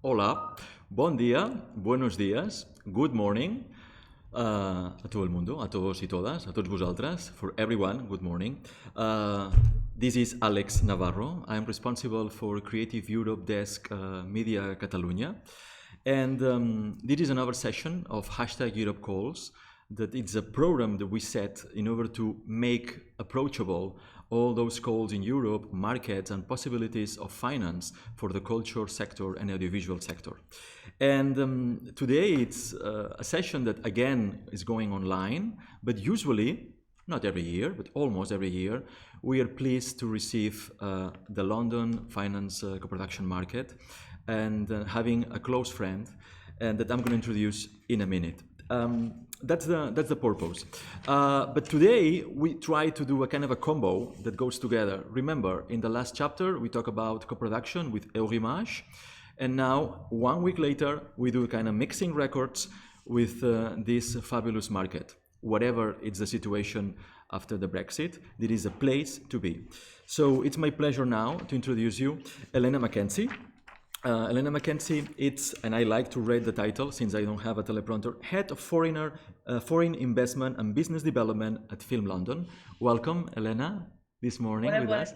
Hola, bon dia, buenos días, good morning a todo el mundo, a todos y todas, a todos vosotras, for everyone, good morning. This is Alex Navarro. I am responsible for Creative Europe Desk Media Catalunya. And this is another session of Hashtag Europe Calls. That it's a program that we set in order to make approachable all those calls in Europe, markets and possibilities of finance for the culture sector and audiovisual sector. And today it's a session that again is going online, but usually, not every year, but almost every year, we are pleased to receive the London finance co-production market and having a close friend and that I'm going to introduce in a minute. That's the purpose. But today we try to do a kind of a combo that goes together. Remember, in the last chapter we talk about co-production with Eurimage, and now 1 week later we do kind of mixing records with this fabulous market. Whatever it's the situation after the Brexit, there is a place to be. So it's my pleasure now to introduce you Elena Mackenzie. Elena Mackenzie, and I like to read the title since I don't have a teleprompter, Head of Foreign Investment and Business Development at Film London. Welcome, Elena, this morning with us.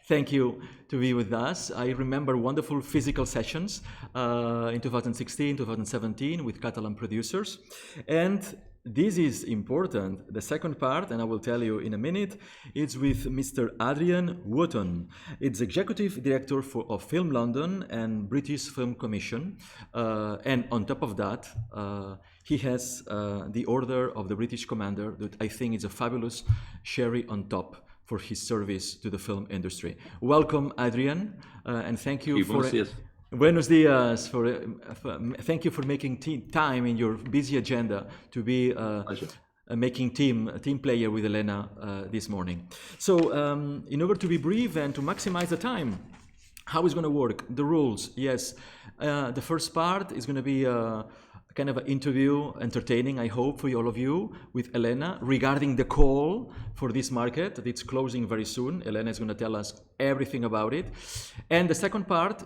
Thank you to be with us. I remember wonderful physical sessions in 2016, 2017 with Catalan producers. And this is important. The second part, and I will tell you in a minute, is with Mr. Adrian Wotton. It's Executive Director of Film London and British Film Commission. And on top of that, he has the Order of the British Commander that I think is a fabulous cherry on top for his service to the film industry. Welcome, Adrian, and thank you for... Buenos dias. Thank you for making time in your busy agenda to be making team player with Elena this morning. So in order to be brief and to maximize the time, how is going to work? The rules, yes. The first part is going to be kind of an interview, entertaining, I hope, for all of you, with Elena regarding the call for this market. It's closing very soon. Elena is going to tell us everything about it. And the second part,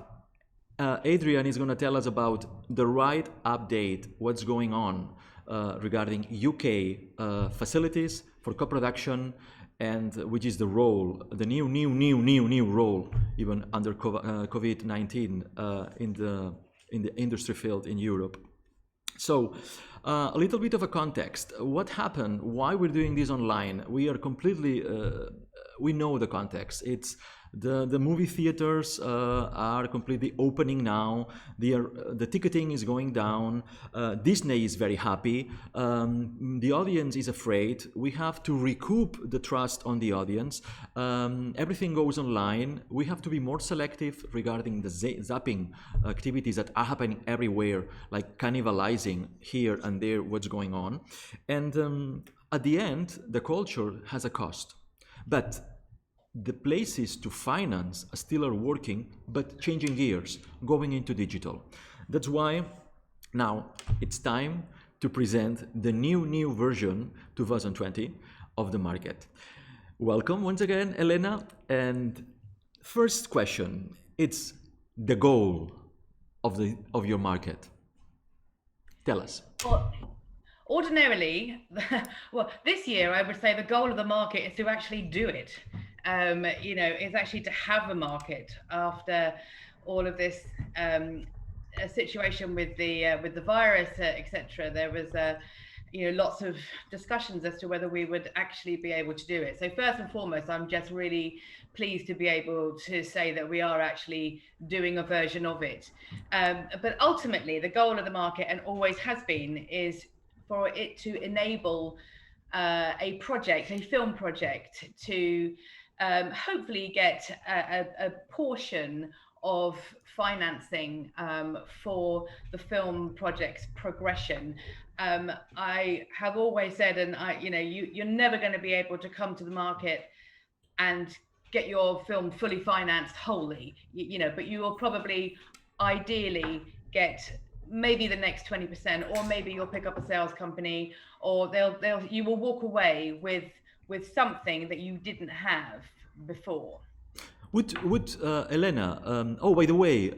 Adrian is going to tell us about the right update, what's going on regarding UK facilities for co-production, and which is the role, the new role, even under COVID-19 in the industry field in Europe. So a little bit of a context. What happened? Why we're doing this online? We are completely, we know the context. It's the movie theaters are completely opening now. The ticketing is going down. Disney is very happy. The audience is afraid. We have to recoup the trust on the audience. Everything goes online. We have to be more selective regarding the zapping activities that are happening everywhere, like cannibalizing here and there what's going on. And at the end, the culture has a cost. But the places to finance still are working, but changing gears, going into digital. That's why now it's time to present the new version 2020 of the market. Welcome once again, Elena. And first question, it's the goal of your market. Tell us. Well, ordinarily, well, this year I would say the goal of the market is to actually do it. Is actually to have a market after all of this situation with the virus, etc. There was lots of discussions as to whether we would actually be able to do it. So first and foremost, I'm just really pleased to be able to say that we are actually doing a version of it. But ultimately, the goal of the market, and always has been, is for it to enable a film project to hopefully get a portion of financing for the film project's progression. I have always said, and you're never going to be able to come to the market and get your film fully financed wholly, but you will probably ideally get maybe the next 20%, or maybe you'll pick up a sales company, or you will walk away with something that you didn't have before. Would Elena? Oh, by the way,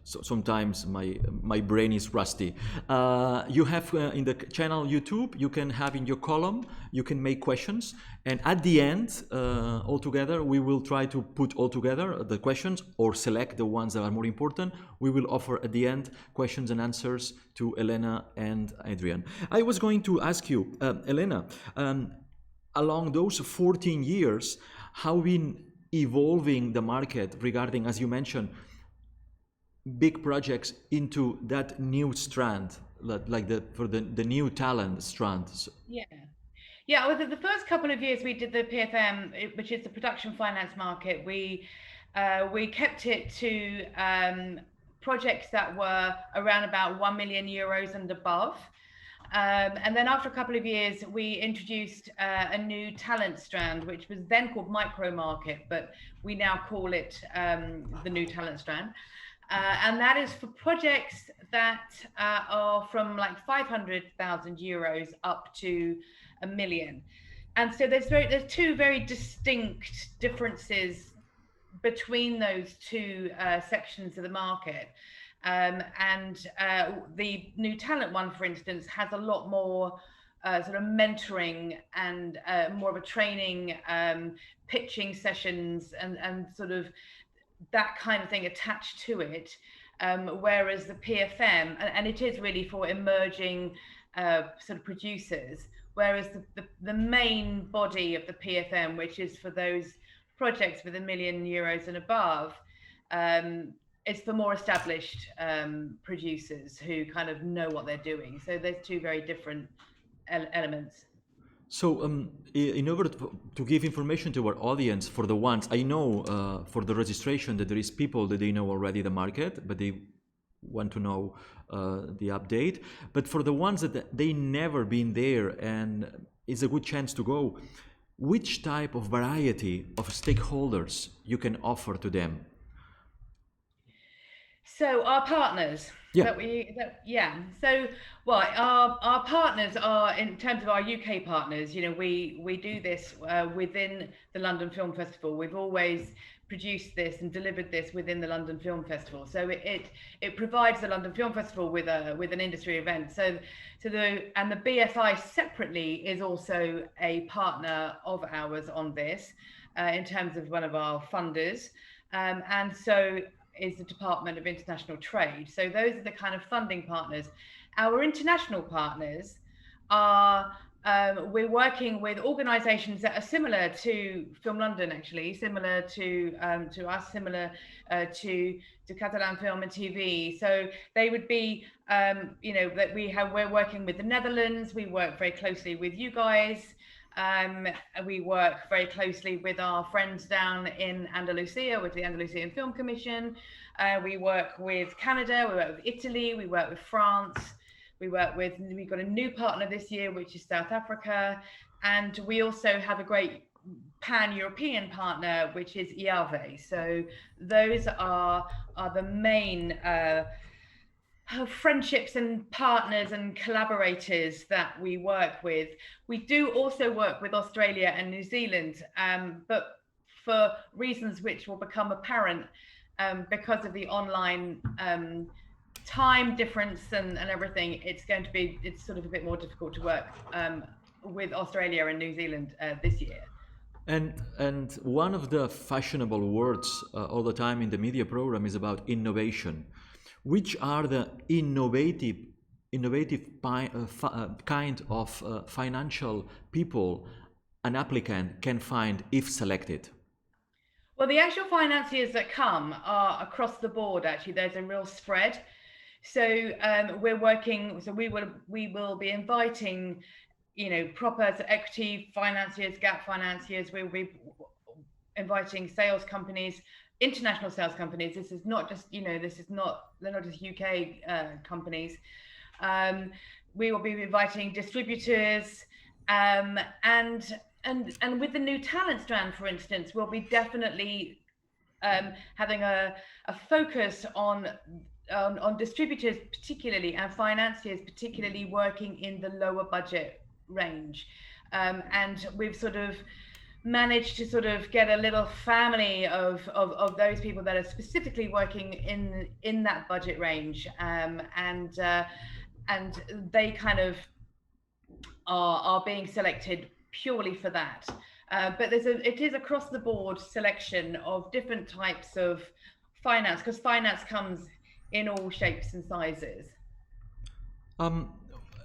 sometimes my brain is rusty. You have in the channel YouTube. You can have in your column. You can make questions, and at the end, all together, we will try to put all together the questions or select the ones that are more important. We will offer at the end questions and answers to Elena and Adrian. I was going to ask you, Elena, along those 14 years, how been evolving the market regarding, as you mentioned, big projects into that new strand, like the new talent strand? Yeah. Yeah, well, the first couple of years we did the PFM, which is the production finance market, we kept it to projects that were around about 1 million euros and above. And then after a couple of years, we introduced a new talent strand, which was then called micro market, but we now call it the new talent strand. And that is for projects that are from like 500,000 euros up to 1 million. And so there's two very distinct differences between those two sections of the market. The new talent one, for instance, has a lot more sort of mentoring and more of a training, pitching sessions and sort of that kind of thing attached to it. Whereas the PFM, and it is really for emerging sort of producers, whereas the main body of the PFM, which is for those projects with 1 million euros and above, it's for more established producers who kind of know what they're doing. So there's two very different elements. So, in order to give information to our audience, for the ones I know, for the registration, that there is people that they know already the market, but they want to know the update. But for the ones that they never been there and it's a good chance to go, which type of variety of stakeholders you can offer to them? So our partners. Yeah. So, well, our partners are, in terms of our UK partners, you know, we do this within the London Film Festival. We've always produced this and delivered this within the London Film Festival. So it provides the London Film Festival with an industry event. So the BFI separately is also a partner of ours on this, in terms of one of our funders, and so is the Department of International Trade. So those are the kind of funding partners. Our international partners are, we're working with organisations that are similar to Film London, actually, similar to us, similar to Catalan Film and TV. So they would be, you know, that we're working with the Netherlands. We work very closely with you guys. We work very closely with our friends down in Andalusia, with the Andalusian Film Commission. We work with Canada, we work with Italy, we work with France, we've got a new partner this year, which is South Africa. And we also have a great pan-European partner, which is IAVE. So those are the main friendships and partners and collaborators that we work with. We do also work with Australia and New Zealand, but for reasons which will become apparent because of the online time difference and everything, it's sort of a bit more difficult to work with Australia and New Zealand this year. And one of the fashionable words all the time in the media program is about innovation. Which are the innovative kind of financial people an applicant can find if selected? Well, the actual financiers that come are across the board. Actually, there's a real spread. So we're working. So we will be inviting, you know, proper equity financiers, gap financiers. We'll be inviting sales companies, international sales companies. This is not just, you know, they're not just UK companies. We will be inviting distributors, and with the new talent strand, for instance, we'll be definitely having a focus on distributors particularly, and financiers particularly, working in the lower budget range. And we've sort of managed to sort of get a little family of those people that are specifically working in that budget range, and they kind of are being selected purely for that. But it is across the board selection of different types of finance, because finance comes in all shapes and sizes. Um,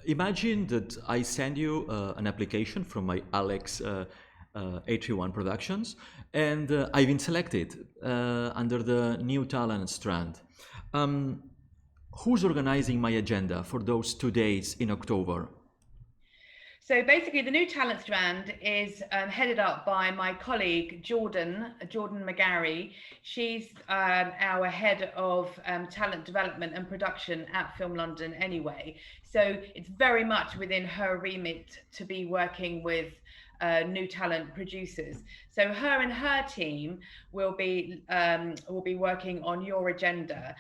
Imagine that I send you an application from my Alex A31 Productions, and I've been selected under the new talent strand. Um, who's organizing my agenda for those 2 days in October? So basically, the new talent strand is headed up by my colleague Jordan McGarry. She's our head of talent development and production at Film London anyway. So it's very much within her remit to be working with new talent producers. So her and her team will be working on your agenda.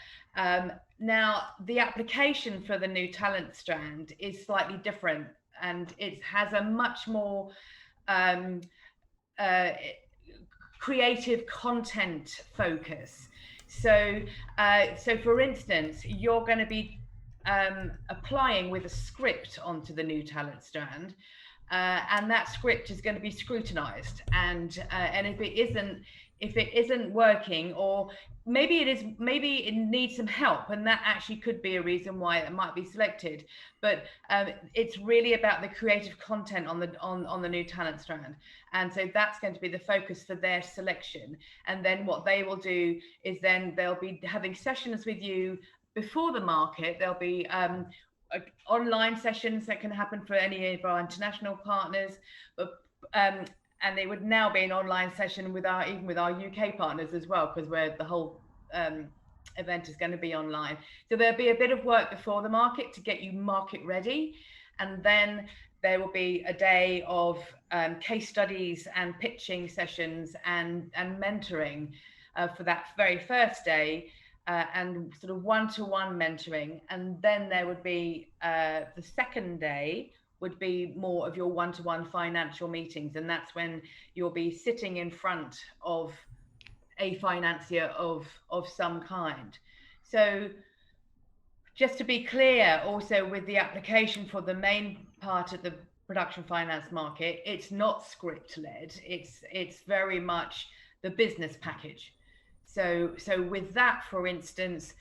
Now, the application for the new talent strand is slightly different, and it has a much more creative content focus. So for instance, you're going to be applying with a script onto the new talent strand, and that script is going to be scrutinized, and if it isn't working, or maybe it needs some help, and that actually could be a reason why it might be selected. But it's really about the creative content on the new talent strand, and so that's going to be the focus for their selection. And then what they will do is then they'll be having sessions with you before the market. There'll be online sessions that can happen for any of our international partners, but and it would now be an online session with our UK partners as well, because the whole event is going to be online. So there'll be a bit of work before the market to get you market ready, and then there will be a day of case studies and pitching sessions and mentoring for that very first day. And sort of one-to-one mentoring, and then there would be the second day would be more of your one-to-one financial meetings, and that's when you'll be sitting in front of a financier of some kind. So just to be clear, also with the application for the main part of the production finance market, it's not script-led, it's very much the business package. So with that, for instance,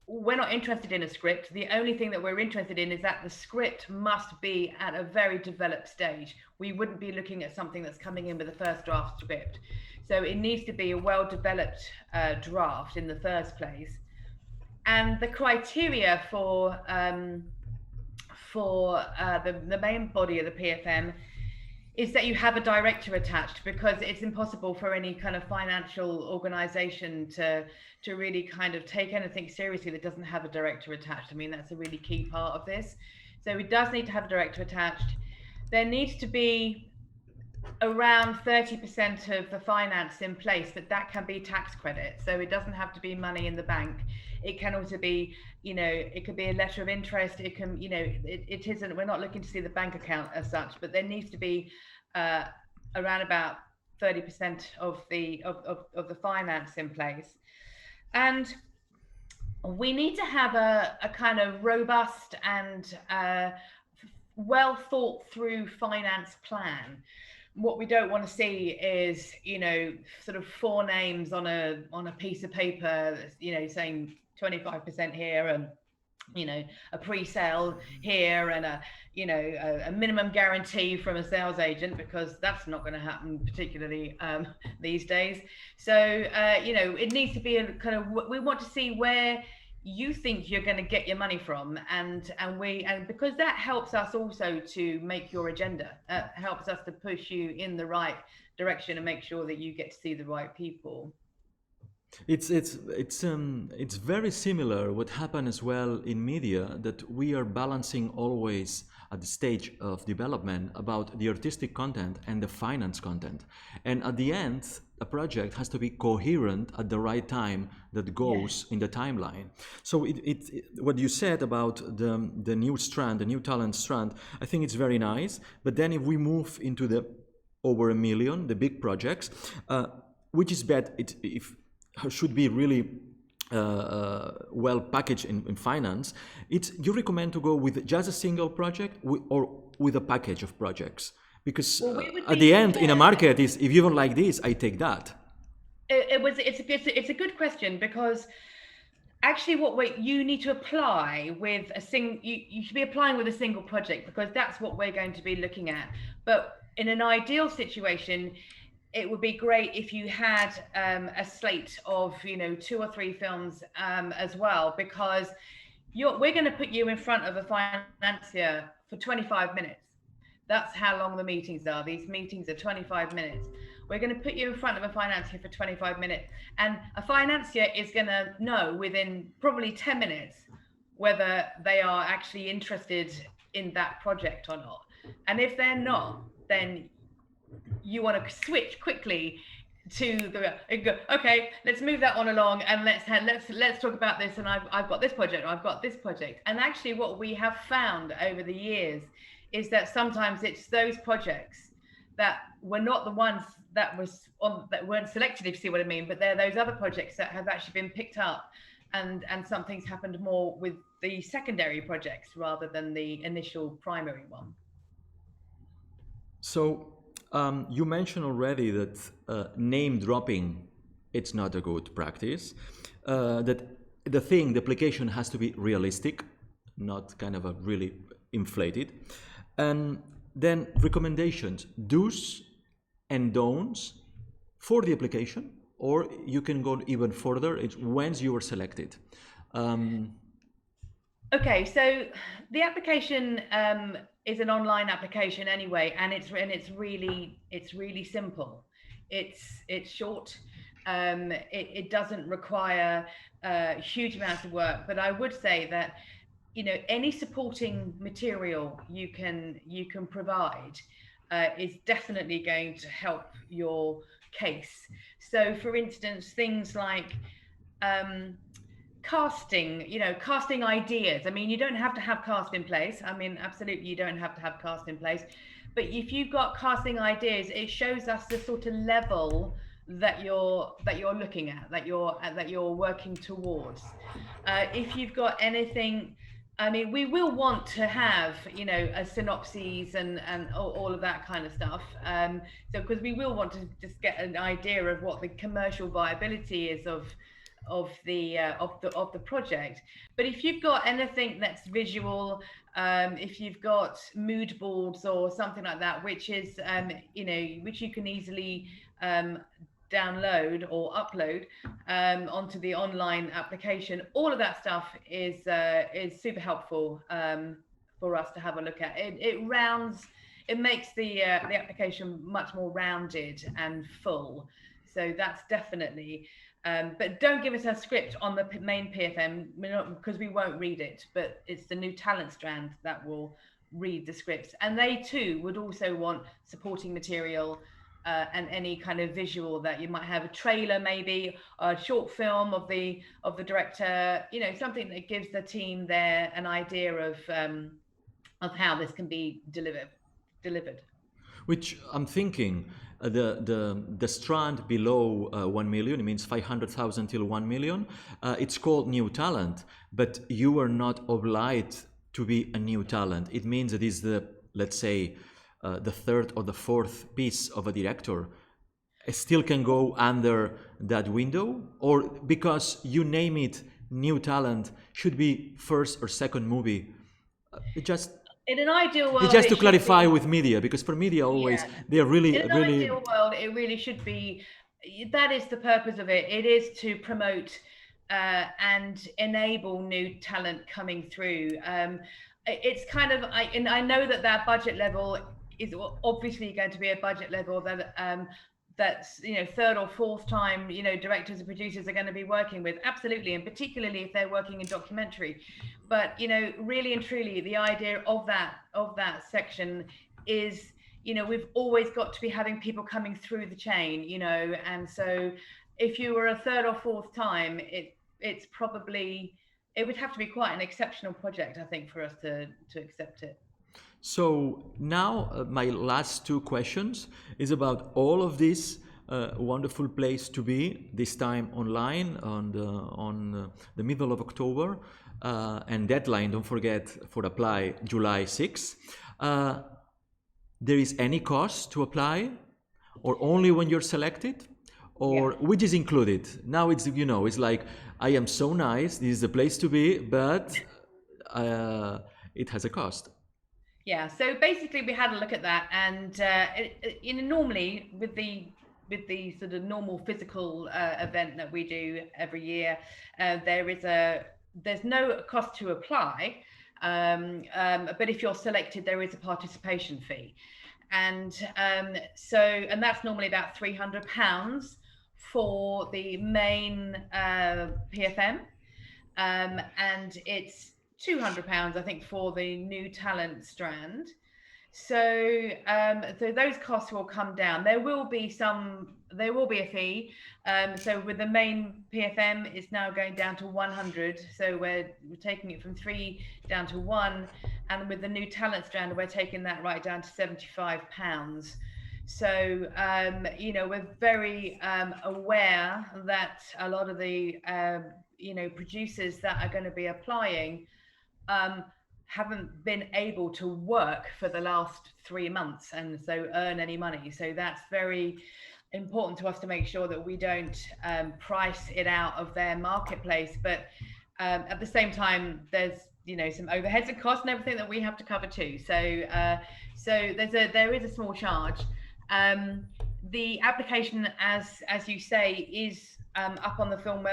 we're not interested in a script. The only thing that we're interested in is that the script must be at a very developed stage. We wouldn't be looking at something that's coming in with a first draft script. So it needs to be a well-developed draft in the first place. And the criteria for the main body of the PFM is that you have a director attached, because it's impossible for any kind of financial organization to really kind of take anything seriously that doesn't have a director attached. I mean, that's a really key part of this. So it does need to have a director attached. There needs to be around 30% of the finance in place, that can be tax credit. So it doesn't have to be money in the bank. It can also be, it could be a letter of interest. It can, it isn't, we're not looking to see the bank account as such, but there needs to be around about 30% of the finance in place. And we need to have a kind of robust and well thought through finance plan. What we don't want to see is, sort of 4 names on a piece of paper, saying 25% here, and a pre-sale here, and a minimum guarantee from a sales agent, because that's not going to happen particularly these days. So it needs to be a kind of, we want to see where you think you're going to get your money from, and because that helps us also to make your agenda, helps us to push you in the right direction and make sure that you get to see the right people. It's very similar what happened as well in media, that we are balancing always at the stage of development about the artistic content and the finance content, and at the end a project has to be coherent at the right time that goes in the timeline. So what you said about the new strand, the new talent strand, I think it's very nice. But then if we move into the over 1 million, the big projects, which is bad. It should be really well packaged in finance. You recommend to go with just a single project or with a package of projects? Because at the end, in a market, is if you don't like this, I take that. It's a good question, because actually you need to apply with you should be applying with a single project, because that's what we're going to be looking at. But in an ideal situation, it would be great if you had a slate of 2 or 3 films as well, because we're going to put you in front of a financier for 25 minutes. That's how long the meetings are. These meetings are 25 minutes. We're going to put you in front of a financier for 25 minutes, and a financier is going to know within probably 10 minutes whether they are actually interested in that project or not. And if they're not, then you want to switch quickly to okay, let's move that on along, and let's talk about this. And I've got this project, or I've got this project. And actually, what we have found over the years is that sometimes it's those projects that were not the ones that weren't selected, if you see what I mean, but they're those other projects that have actually been picked up, and something's happened more with the secondary projects rather than the initial primary one. So you mentioned already that name dropping, it's not a good practice. That the application has to be realistic, not kind of a really inflated. And then recommendations, do's and don'ts for the application, or you can go even further. It's once you are selected. Okay, so the application is an online application anyway, and it's really simple. It's short. It doesn't require huge amounts of work, but I would say that any supporting material you can provide is definitely going to help your case. So, for instance, things like casting ideas. I mean, you don't have to have cast in place. I mean, absolutely, you don't have to have cast in place. But if you've got casting ideas, it shows us the sort of level that you're looking at, that you're working towards. If you've got anything, I mean, we will want to have, a synopsis and all of that kind of stuff. So, because we will want to just get an idea of what the commercial viability is of the project. But if you've got anything that's visual, if you've got mood boards or something like that, which is which you can easily download or upload onto the online application, all of that stuff is super helpful for us to have a look at. It makes the application much more rounded and full. So that's definitely. But don't give us a script on the main PFM, because we won't read it. But it's the new talent strand that will read the scripts, and they too would also want supporting material and any kind of visual that you might have, a trailer, maybe a short film of the director. Something that gives the team there an idea of how this can be delivered. Which I'm thinking, the strand below 1 million, it means 500,000 till 1 million. It's called new talent, but you are not obliged to be a new talent. It means it is let's say, the third or the fourth piece of a director. It still can go under that window, or because you name it new talent, should be first or second movie. In an ideal world, just to clarify with media, because for media always they are really. In an ideal world, it really should be. That is the purpose of it. It is to promote and enable new talent coming through. It's kind of, I know that budget level is obviously going to be a budget level that that's third or fourth time directors and producers are going to be working with, absolutely, and particularly if they're working in documentary. But really and truly, the idea of that section is we've always got to be having people coming through the chain, and so if you were a third or fourth time, it's probably, it would have to be quite an exceptional project, I think, for us to accept it. So now my last two questions is about all of this wonderful place to be, this time online on the middle of October, and deadline, don't forget, for apply July 6th. There is any cost to apply, or only when you're selected, or which is included? Now it's, it's like, I am so nice, this is the place to be, but it has a cost. Yeah, so basically we had a look at that, and normally with the sort of normal physical event that we do every year, there's no cost to apply, but if you're selected, there is a participation fee, and that's normally about £300 for the main PFM, and it's £200, I think, for the new talent strand. So those costs will come down. There will be a fee. So with the main PFM, it's now going down to 100. So we're taking it from 3 down to 1, and with the new talent strand, we're taking that right down to £75. So we're very aware that a lot of the producers that are going to be applying haven't been able to work for the last 3 months and so earn any money. So that's very important to us to make sure that we don't price it out of their marketplace. But at the same time, there's some overheads and costs and everything that we have to cover too. So there is a small charge. The application, as you say, is up on the Film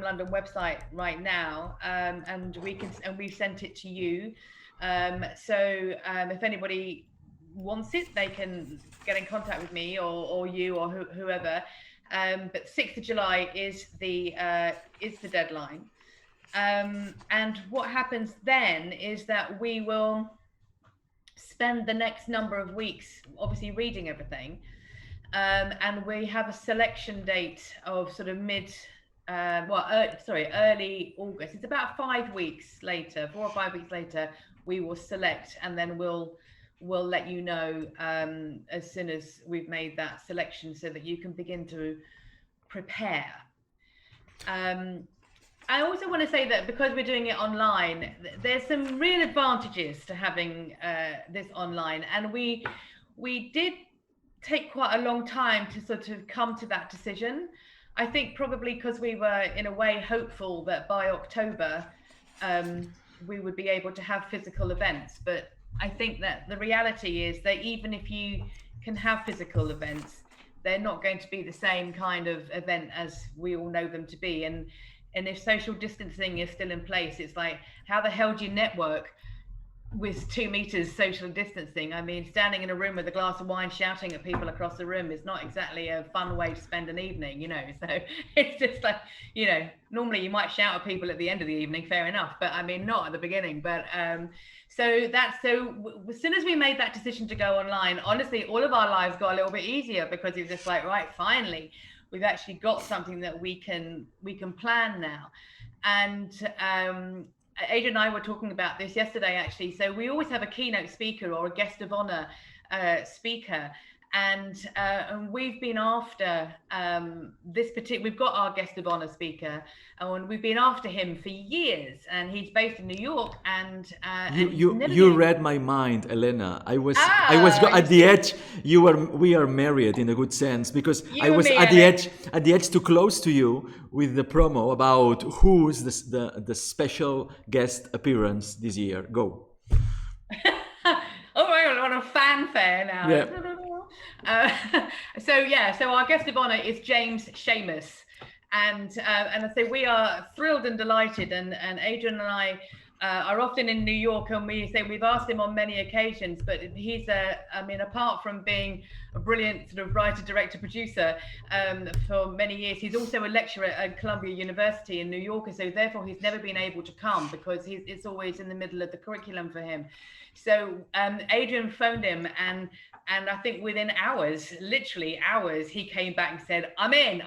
London website right now, and we've sent it to you. So if anybody wants it, they can get in contact with me or you or whoever. But 6th of July is the deadline. And what happens then is that we will spend the next number of weeks obviously reading everything. And we have a selection date of sort of early August. It's about 5 weeks later, 4 or 5 weeks later, we will select, and then we'll let you know as soon as we've made that selection, so that you can begin to prepare. I also want to say that because we're doing it online, there's some real advantages to having this online, and we did take quite a long time to sort of come to that decision. I think probably because we were in a way hopeful that by October we would be able to have physical events, but I think that the reality is that even if you can have physical events, they're not going to be the same kind of event as we all know them to be. And if social distancing is still in place, it's like, how the hell do you network with 2 meters social distancing? I mean, standing in a room with a glass of wine shouting at people across the room is not exactly a fun way to spend an evening, so it's just like, normally you might shout at people at the end of the evening, fair enough, but I mean, not at the beginning. But so as soon as we made that decision to go online, honestly, all of our lives got a little bit easier, because it's just like, right, finally we've actually got something that we can plan now. And Adrian and I were talking about this yesterday, actually. So we always have a keynote speaker or a guest of honor speaker, and we've been after we've got our guest of honor speaker, and we've been after him for years, and he's based in New York. And you read my mind, Elena. I was at the edge. We are married in a good sense, because I was at the edge too close to you with the promo about who's the special guest appearance this year. Go. Oh, I want a fanfare now. Yeah. So our guest of honor is James Seamus, and I say we are thrilled and delighted, and Adrian and I are often in New York, and we've asked him on many occasions, but he's apart from being a brilliant sort of writer, director, producer for many years, he's also a lecturer at Columbia University in New York, and so therefore he's never been able to come, because it's always in the middle of the curriculum for him. So Adrian phoned him, and I think within hours, literally hours, he came back and said, I'm in,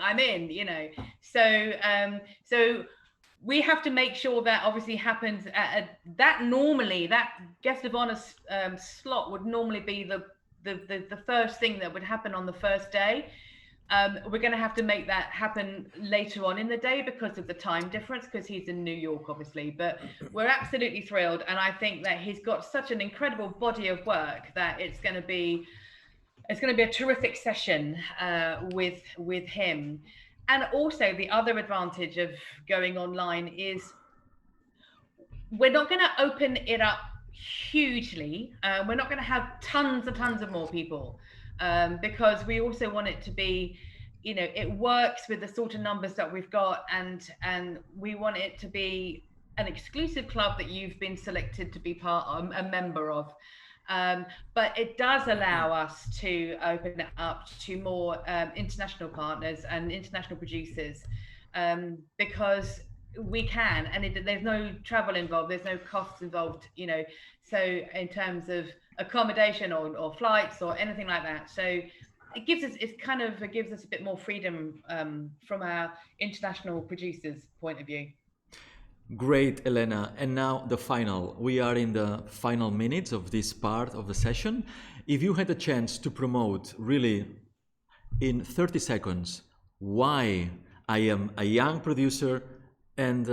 So we have to make sure that obviously happens that guest of honor slot would normally be the first thing that would happen on the first day. We're going to have to make that happen later on in the day because of the time difference, because he's in New York, obviously. But we're absolutely thrilled, and I think that he's got such an incredible body of work that it's going to be a terrific session with him. And also, the other advantage of going online is we're not going to open it up hugely. We're not going to have tons of more people. Because we also want it to be, it works with the sort of numbers that we've got, and we want it to be an exclusive club that you've been selected to be a member of. But it does allow us to open it up to more international partners and international producers, because we can, and there's no travel involved, there's no costs involved, so in terms of accommodation or flights or anything like that. So it gives us a bit more freedom from our international producers' point of view. Great, Elena. And now we are in the final minutes of this part of the session. If you had a chance to promote really in 30 seconds why I am a young producer and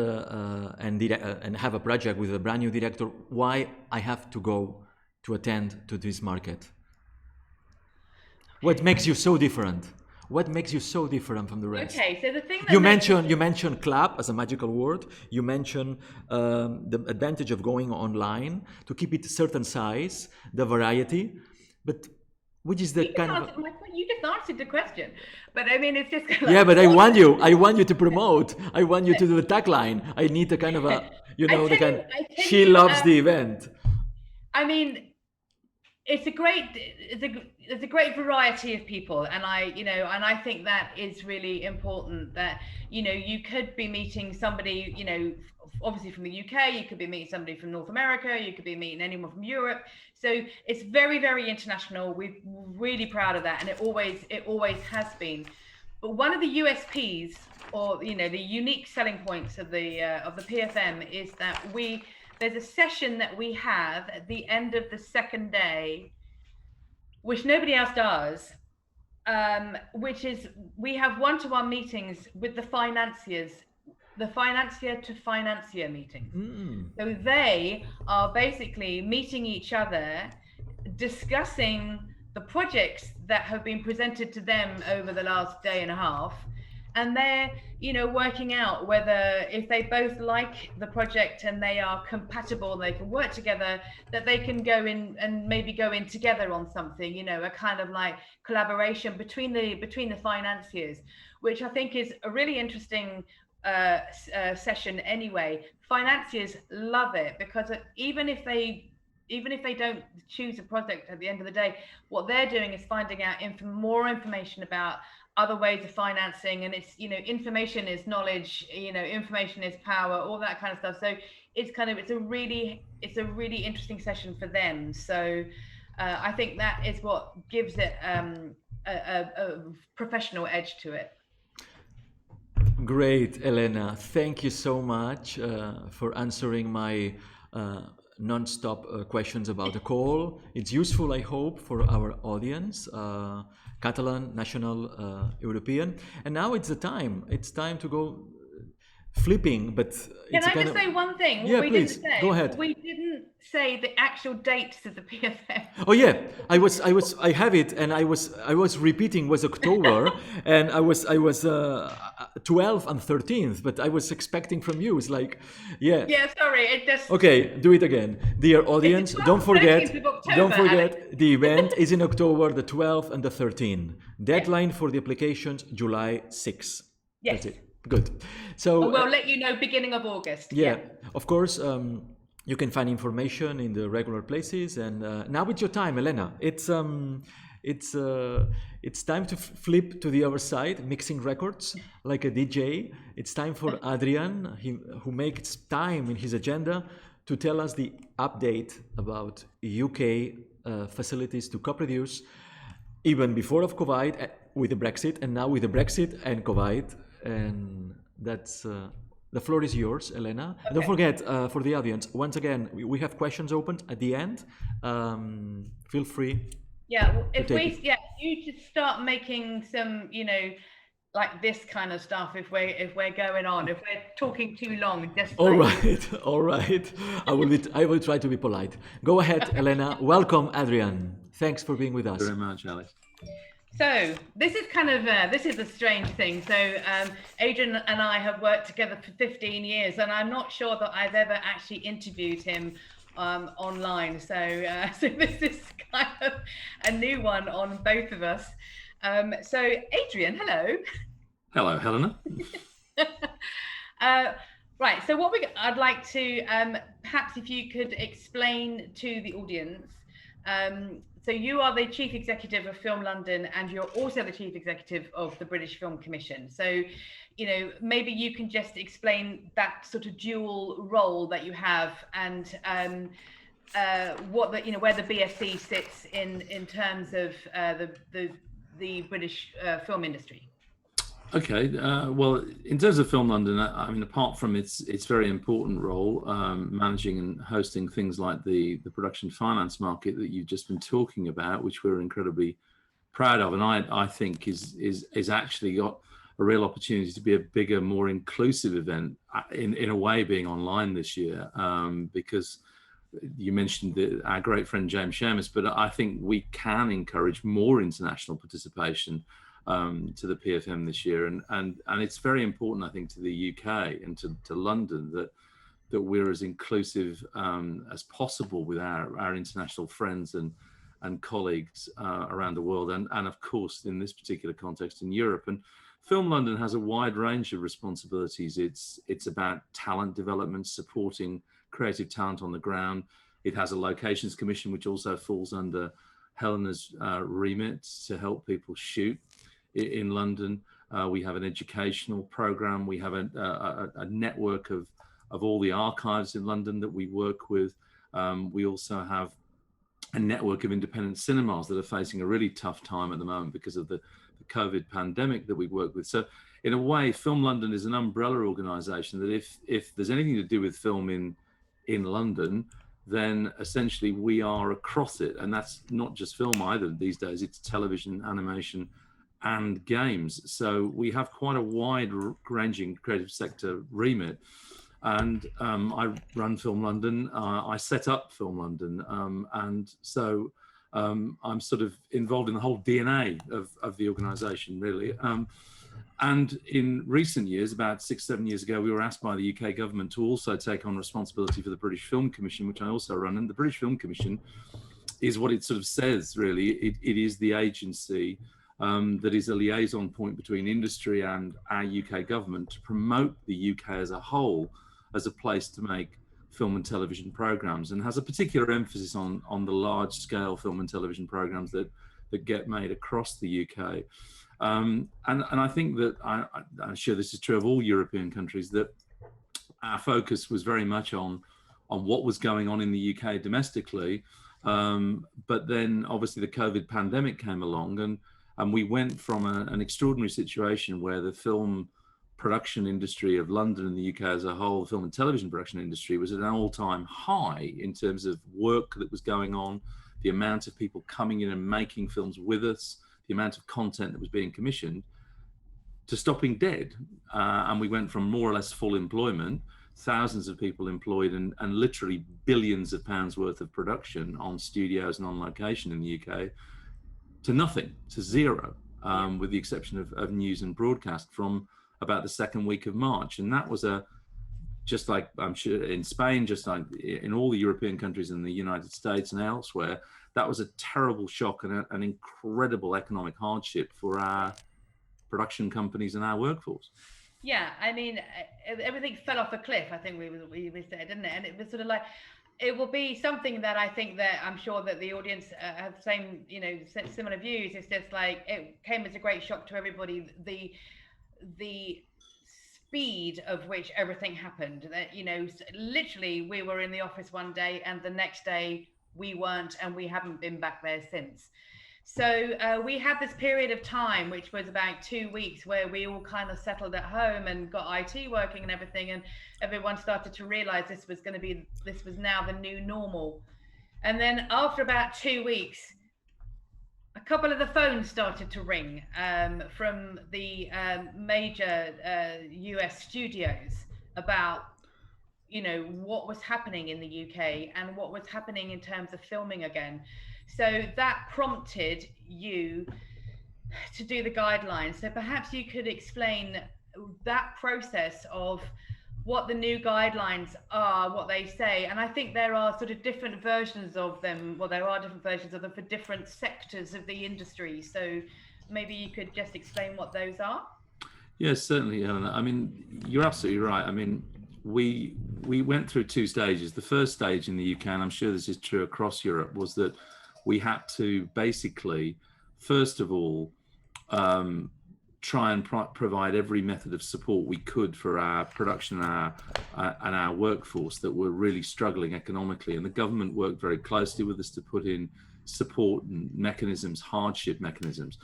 have a project with a brand new director, why I have to go to attend to this market. What makes you so different? What makes you so different from the rest? Okay, so the thing that you mentioned club as a magical word. You mentioned the advantage of going online to keep it a certain size, the variety, but which is the you just answered the question, but I mean, it's just yeah. But I want you to promote. I want you to do the tagline. I need a kind of a she loves the event. I mean, it's a great variety of people, and I think that is really important. That you could be meeting somebody, obviously from the UK, you could be meeting somebody from North America, you could be meeting anyone from Europe. So it's very, very international. We're really proud of that, and it always has been. But one of the USPs, or the unique selling points of the PFM, is that there's a session that we have at the end of the second day, which nobody else does, which is we have one-to-one meetings with the financiers, the financier to financier meetings. So they are basically meeting each other, discussing the projects that have been presented to them over the last day and a half, and they're working out whether, if they both like the project and they are compatible, they can work together, that they can go in and maybe go in together on something, a kind of like collaboration between the financiers, which I think is a really interesting session anyway. Financiers love it, because even if they don't choose a project at the end of the day, what they're doing is finding out more information about other ways of financing, and it's information is knowledge, information is power, all that kind of stuff. So it's a really interesting session for them. So I think that is what gives it a professional edge to it. Great, Elena. Thank you so much for answering my non-stop questions about the call. It's useful, I hope, for our audience, Catalan, national, European. And now it's the time. It's time to go flipping, but can I just say one thing? Yeah, please. Go ahead. We didn't say the actual dates of the PFM. Oh yeah, I have it, and I was repeating was October, and I was 12th and 13th, but I was expecting from you, it's like, yeah. Yeah, sorry, it just. Okay, do it again, dear audience. Don't forget, Alex. the event is in October the 12th and the 13th. Deadline for the applications July 6th. Yes. That's it. Good. So we'll let you know beginning of August. Yeah, of course. You can find information in the regular places. And now it's your time, Elena. It's time to flip to the other side, mixing records like a DJ. It's time for Adrian, who makes time in his agenda to tell us the update about UK facilities to co-produce, even before of COVID with the Brexit, and now with the Brexit and COVID. And that's The floor is yours, Elena. And don't forget, for the audience, once again, we have questions opened at the end. Feel free. Yeah, well, you should start making some, like this kind of stuff. If we're going on, if we're talking too long, just all right. I will try to be polite. Go ahead, Elena. Welcome, Adrian. Thanks for being with us. Thank you very much, Alex. So this is kind of this is a strange thing. So Adrian and I have worked together for 15 years, and I'm not sure that I've ever actually interviewed him online. So this is kind of a new one on both of us. So Adrian, hello. Hello, Helena. Right. So I'd like to perhaps if you could explain to the audience. So you are the Chief Executive of Film London, and you're also the Chief Executive of the British Film Commission. So, maybe you can just explain that sort of dual role that you have, and what where the BSC sits in terms of the British film industry. Okay, well, in terms of Film London, I mean, apart from its very important role managing and hosting things like the production finance market that you've just been talking about, which we're incredibly proud of, and I think is actually got a real opportunity to be a bigger, more inclusive event in a way, being online this year, because you mentioned our great friend James Shamus, but I think we can encourage more international participation to the PFM this year, and it's very important, I think, to the UK and to London that we're as inclusive as possible with our international friends and colleagues around the world, and of course in this particular context in Europe. And Film London has a wide range of responsibilities. It's about talent development, supporting creative talent on the ground. It has a locations commission, which also falls under Helena's remit to help people shoot in London. We have an educational program. We have a network of all the archives in London that we work with. We also have a network of independent cinemas that are facing a really tough time at the moment because of the COVID pandemic that we work with. So in a way, Film London is an umbrella organisation that if there's anything to do with film in London, then essentially we are across it. And that's not just film either these days, it's television, animation, and games. So we have quite a wide-ranging creative sector remit. And I run Film London. I set up Film London, and so I'm sort of involved in the whole DNA of the organisation, really. And in recent years, about 6-7 years ago, we were asked by the UK government to also take on responsibility for the British Film Commission, which I also run. And the British Film Commission is what it sort of says, really. It is the agency that is a liaison point between industry and our UK government to promote the UK as a whole as a place to make film and television programs, and has a particular emphasis on the large scale film and television programs that get made across the UK. And I think that I'm sure this is true of all European countries, that our focus was very much on what was going on in the UK domestically. But then obviously the COVID pandemic came along, and we went from an extraordinary situation where the film production industry of London and the UK as a whole, the film and television production industry, was at an all-time high in terms of work that was going on, the amount of people coming in and making films with us, the amount of content that was being commissioned, to stopping dead. And we went from more or less full employment, thousands of people employed, and literally billions of pounds worth of production on studios and on location in the UK, to nothing, to zero, with the exception of news and broadcast from about the second week of March. And that was just like I'm sure in Spain, just like in all the European countries in the United States and elsewhere, that was a terrible shock and an incredible economic hardship for our production companies and our workforce. Yeah, I mean, everything fell off a cliff, I think we said, didn't it? And it was sort of like, it will be something that I think that I'm sure that the audience have the same, similar views. It's just like, it came as a great shock to everybody, the speed of which everything happened. That, literally we were in the office one day and the next day we weren't, and we haven't been back there since. So we had this period of time, which was about 2 weeks, where we all kind of settled at home and got IT working and everything, and everyone started to realize this was now the new normal. And then after about 2 weeks, a couple of the phones started to ring from the major US studios about, what was happening in the UK and what was happening in terms of filming again. So that prompted you to do the guidelines. So perhaps you could explain that process of what the new guidelines are, what they say. And I think there are sort of different versions of them. Well, there are different versions of them for different sectors of the industry. So maybe you could just explain what those are. Yes, certainly, Eleanor. I mean, you're absolutely right. I mean, we went through 2 stages. The first stage in the UK, and I'm sure this is true across Europe, was that we had to basically, first of all, try and provide every method of support we could for our production and our workforce that were really struggling economically. And the government worked very closely with us to put in support and mechanisms, hardship mechanisms.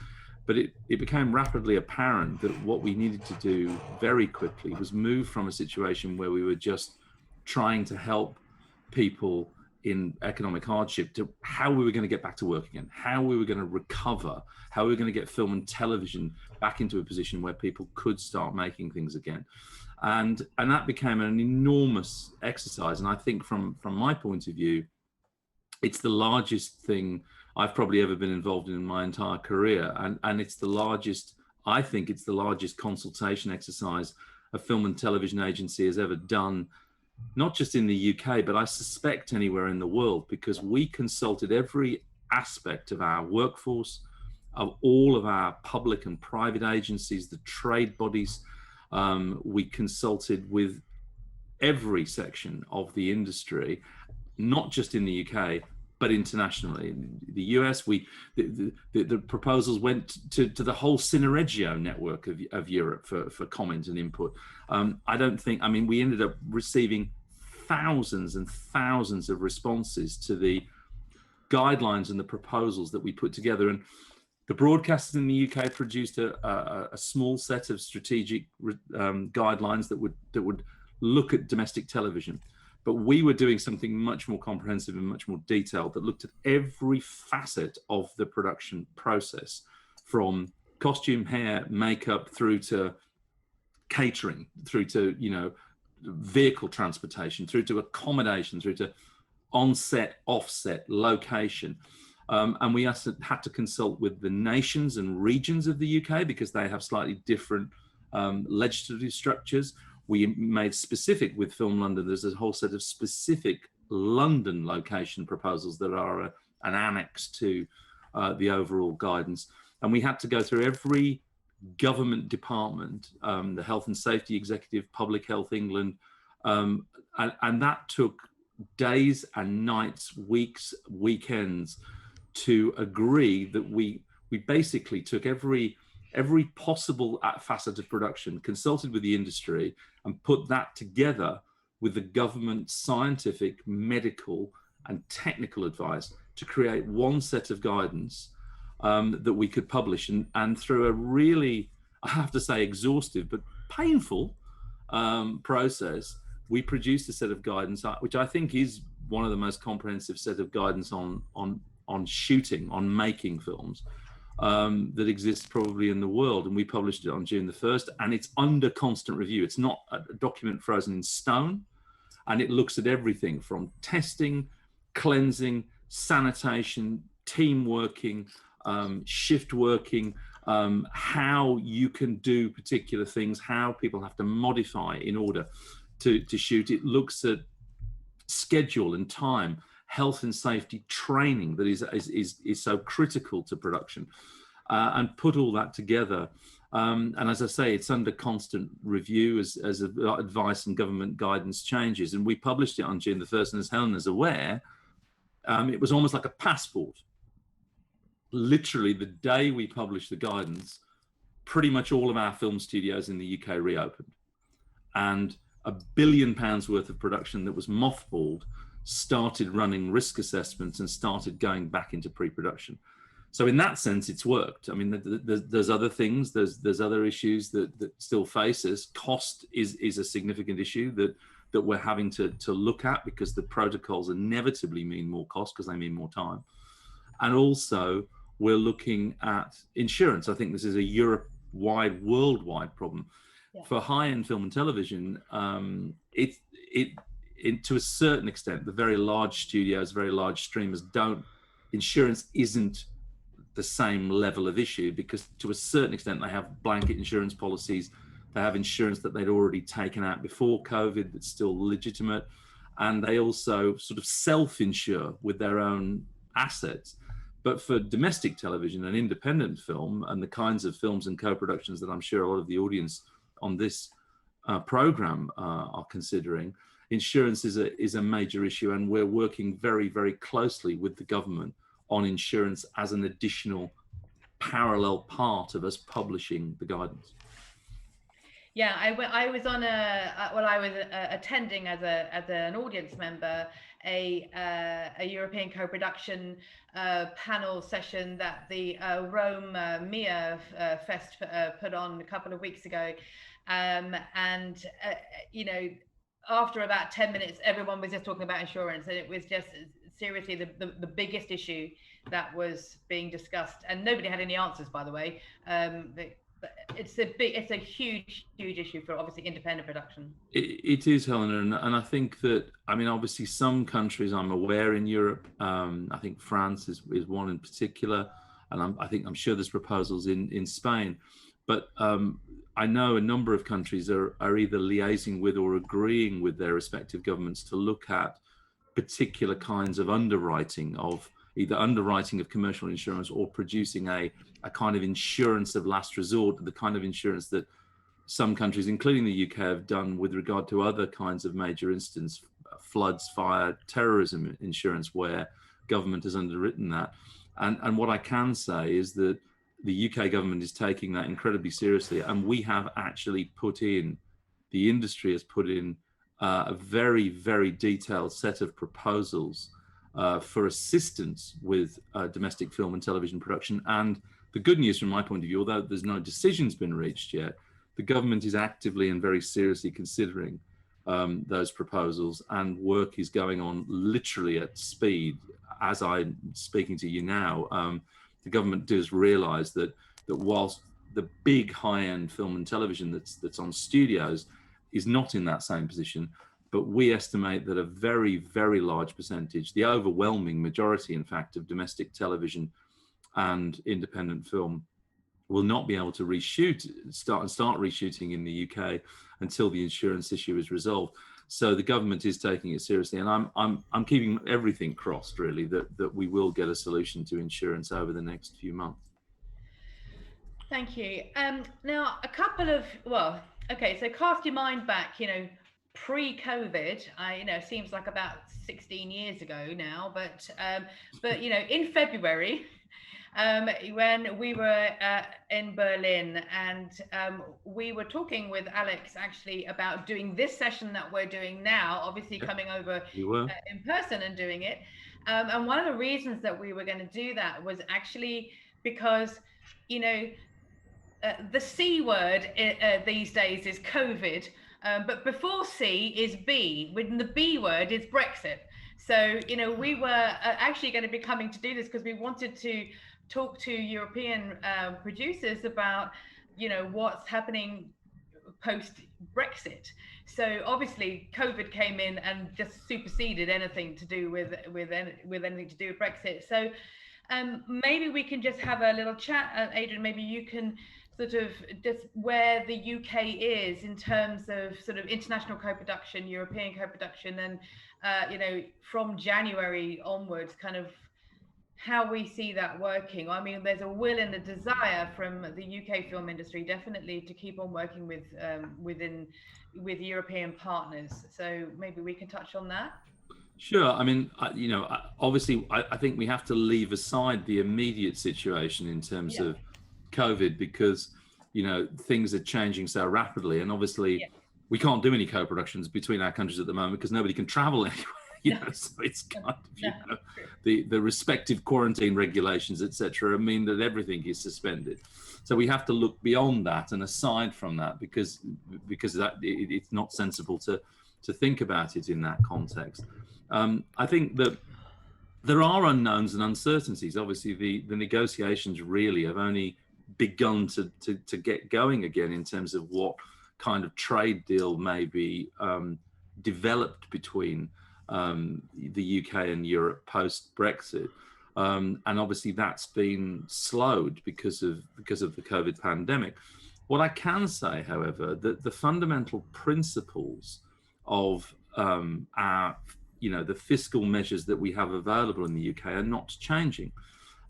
But it became rapidly apparent that what we needed to do very quickly was move from a situation where we were just trying to help people in economic hardship to how we were going to get back to work again, how we were going to recover, how we were going to get film and television back into a position where people could start making things again. And that became an enormous exercise. And I think from my point of view, it's the largest thing I've probably ever been involved in my entire career. And it's the largest, I think it's the largest consultation exercise a film and television agency has ever done, not just in the UK, but I suspect anywhere in the world, because we consulted every aspect of our workforce, of all of our public and private agencies, the trade bodies. We consulted with every section of the industry, not just in the UK, but internationally. In the US, the proposals went to the whole Cineregio network of Europe for comment and input. We ended up receiving thousands and thousands of responses to the guidelines and the proposals that we put together. And the broadcasters in the UK produced a small set of strategic guidelines that would look at domestic television. But we were doing something much more comprehensive and much more detailed that looked at every facet of the production process, from costume, hair, makeup, through to catering, through to, vehicle transportation, through to accommodation, through to on-set, off-set, location. And we had to consult with the nations and regions of the UK because they have slightly different legislative structures. We made specific with Film London, there's a whole set of specific London location proposals that are an annex to the overall guidance. And we had to go through every government department, the Health and Safety Executive, Public Health England, and that took days and nights, weeks, weekends to agree that we basically took every possible facet of production, consulted with the industry, and put that together with the government scientific, medical, and technical advice to create one set of guidance that we could publish. And through a really, I have to say, exhaustive but painful process, we produced a set of guidance, which I think is one of the most comprehensive set of guidance on shooting, on making films that exists probably in the world. And we published it on June the 1st, and it's under constant review. It's not a document frozen in stone, and it looks at everything from testing, cleansing, sanitation, team working, shift working, how you can do particular things, how people have to modify in order to shoot. It looks at schedule and time, health and safety training that is so critical to production, and put all that together. And as I say, it's under constant review as advice and government guidance changes. And we published it on June the 1st, and as Helen is aware, it was almost like a passport. Literally the day we published the guidance, pretty much all of our film studios in the UK reopened, and £1 billion worth of production that was mothballed started running risk assessments and started going back into pre-production. So in that sense, it's worked. I mean, there's other things, there's other issues that still face us. Cost is a significant issue that we're having to look at, because the protocols inevitably mean more cost because they mean more time. And also we're looking at insurance. I think this is a Europe-wide, worldwide problem. Yeah. For high-end film and television, to a certain extent, the very large studios, very large streamers insurance isn't the same level of issue, because to a certain extent they have blanket insurance policies. They have insurance that they'd already taken out before COVID that's still legitimate, and they also sort of self-insure with their own assets. But for domestic television and independent film, and the kinds of films and co-productions that I'm sure a lot of the audience on this program are considering, insurance is a major issue, and we're working very, very closely with the government on insurance as an additional parallel part of us publishing the guidance. Yeah, I was on I was attending as an audience member a European co-production panel session that the Rome Mia Fest put on a couple of weeks ago, and you know, after about 10 minutes, everyone was just talking about insurance, and it was just seriously the biggest issue that was being discussed, and nobody had any answers, by the way. But it's a huge issue for obviously independent production. It is, Helena, and I think that, I mean, obviously some countries I'm aware in Europe, I think France is one in particular, and I'm sure there's proposals in Spain, but I know a number of countries are either liaising with or agreeing with their respective governments to look at particular kinds of underwriting of commercial insurance, or producing a kind of insurance of last resort, the kind of insurance that some countries, including the UK, have done with regard to other kinds of major incidents, floods, fire, terrorism insurance, where government has underwritten that. And what I can say is that the UK government is taking that incredibly seriously, and we have actually the industry has put in a very, very detailed set of proposals for assistance with domestic film and television production. And the good news from my point of view, although there's no decisions been reached yet, the government is actively and very seriously considering those proposals, and work is going on literally at speed as I'm speaking to you now. The government does realise that whilst the big high-end film and television that's on studios is not in that same position, but we estimate that a very, very large percentage, the overwhelming majority, in fact, of domestic television and independent film will not be able to start reshooting in the UK until the insurance issue is resolved. So the government is taking it seriously, and I'm keeping everything crossed, really, that we will get a solution to insurance over the next few months. Thank you. Now, so cast your mind back, pre-COVID, seems like about 16 years ago now, but in February, when we were in Berlin, and we were talking with Alex actually about doing this session that we're doing now, obviously coming over in person and doing it. And one of the reasons that we were going to do that was actually because, the C word these days is COVID. But before C is B, when the B word is Brexit. So, we were actually going to be coming to do this because we wanted to talk to European producers about, what's happening post-Brexit. So obviously COVID came in and just superseded anything to do with anything to do with Brexit. So maybe we can just have a little chat, Adrian, maybe you can sort of just where the UK is in terms of sort of international co-production, European co-production, and from January onwards, kind of how we see that working. I mean, there's a will and a desire from the UK film industry definitely to keep on working with European partners. So maybe we can touch on that. Sure. I mean, obviously, I think we have to leave aside the immediate situation in terms of COVID, because, things are changing so rapidly. And obviously, we can't do any co-productions between our countries at the moment because nobody can travel anywhere. so it's kind of, the respective quarantine regulations, etc., mean that everything is suspended. So we have to look beyond that and aside from that, because it's not sensible to think about it in that context. I think that there are unknowns and uncertainties. Obviously, the negotiations really have only begun to get going again in terms of what kind of trade deal may be developed between the UK and Europe post Brexit, and obviously that's been slowed because of the COVID pandemic. What I can say, however, that the fundamental principles of our, the fiscal measures that we have available in the UK are not changing.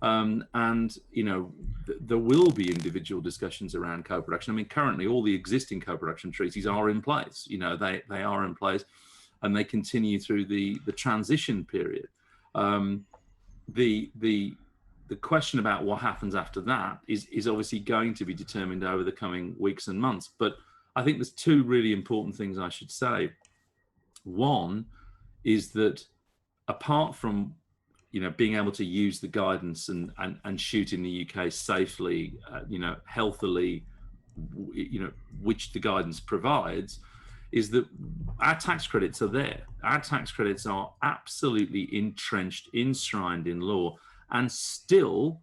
And there will be individual discussions around co-production. I mean, currently all the existing co-production treaties are in place. They are in place, and they continue through the transition period. The question about what happens after that is obviously going to be determined over the coming weeks and months. But I think there's two really important things I should say. One is that apart from being able to use the guidance and shoot in the UK safely, healthily, which the guidance provides, is that our tax credits are there. Our tax credits are absolutely entrenched, enshrined in law, and still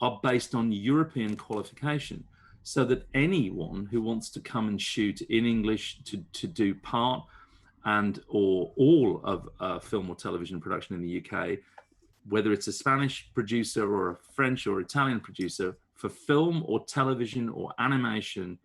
are based on European qualification. So that anyone who wants to come and shoot in English to do part or all of film or television production in the UK, whether it's a Spanish producer or a French or Italian producer, for film or television or animation,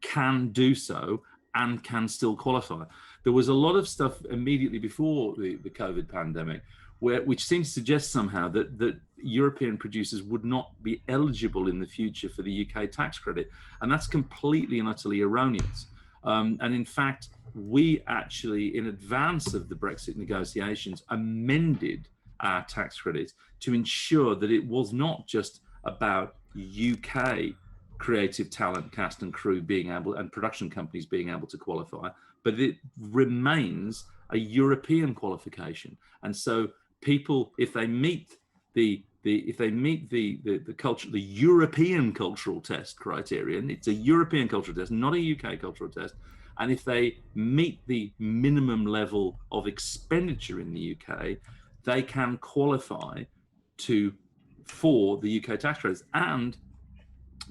can do so and can still qualify. There was a lot of stuff immediately before the COVID pandemic, which seems to suggest somehow that European producers would not be eligible in the future for the UK tax credit. And that's completely and utterly erroneous. And in fact, we actually, in advance of the Brexit negotiations, amended our tax credits to ensure that it was not just about UK creative talent, cast and crew being able, and production companies being able to qualify, but it remains a European qualification. And so people, if they meet the culture, the European cultural test criterion, it's a European cultural test, not a UK cultural test. And if they meet the minimum level of expenditure in the UK, they can qualify for the UK tax credits. And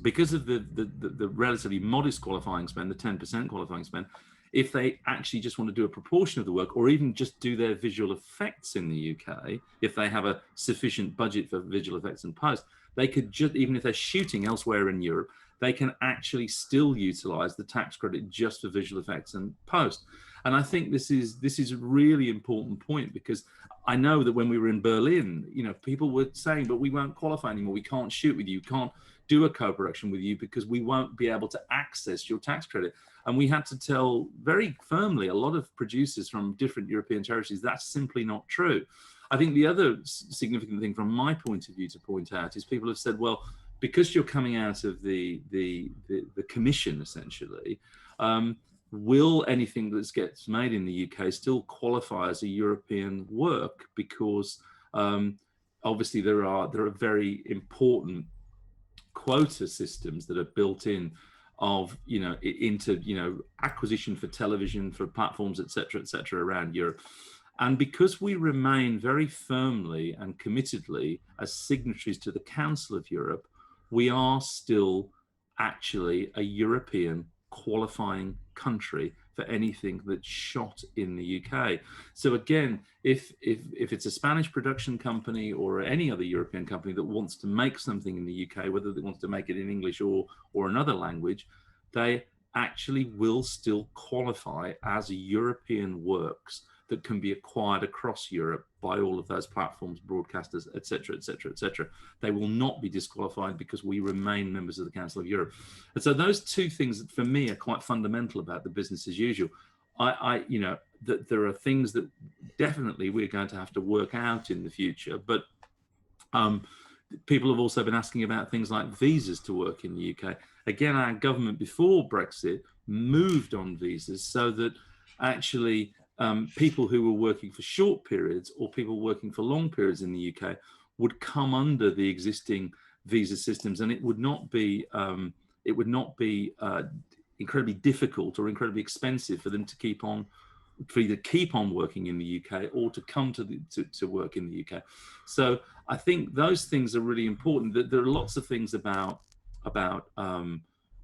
because of the relatively modest qualifying spend, the 10% qualifying spend, if they actually just want to do a proportion of the work, or even just do their visual effects in the UK, if they have a sufficient budget for visual effects and post, they could just, even if they're shooting elsewhere in Europe, they can actually still utilize the tax credit just for visual effects and post. And I think this is a really important point, because I know that when we were in Berlin, people were saying, but we won't qualify anymore. We can't shoot with you. Can't do a co-production with you because we won't be able to access your tax credit. And we had to tell very firmly a lot of producers from different European territories that's simply not true. I think the other significant thing from my point of view to point out is people have said, well, because you're coming out of the commission, essentially, will anything that gets made in the UK still qualify as a European work? Because obviously there are very important quota systems that are built in into acquisition for television, for platforms, etc., around Europe. And because we remain very firmly and committedly as signatories to the Council of Europe, we are still actually a European qualifying country for anything that's shot in the UK. So again, if it's a Spanish production company or any other European company that wants to make something in the UK, whether they want to make it in English or another language, they actually will still qualify as European works that can be acquired across Europe by all of those platforms, broadcasters, etc., etc., etc. They will not be disqualified because we remain members of the Council of Europe. And so those two things that for me are quite fundamental about the business as usual. That there are things that definitely we're going to have to work out in the future, but people have also been asking about things like visas to work in the UK. Again, our government before Brexit moved on visas so that actually people who were working for short periods or people working for long periods in the UK would come under the existing visa systems, and it would not be incredibly difficult or incredibly expensive for them to either keep on working in the UK or to come to work in the UK. So I think those things are really important. That there are lots of things about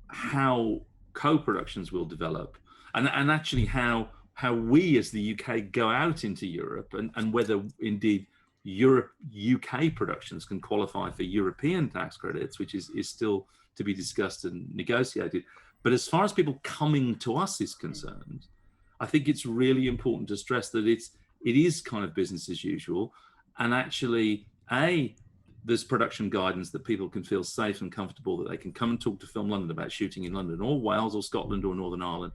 how co-productions will develop, and actually how we as the UK go out into Europe, and whether indeed UK productions can qualify for European tax credits, which is still to be discussed and negotiated. But as far as people coming to us is concerned, I think it's really important to stress that it is kind of business as usual, and actually there's production guidance that people can feel safe and comfortable that they can come and talk to Film London about shooting in London or Wales or Scotland or Northern Ireland.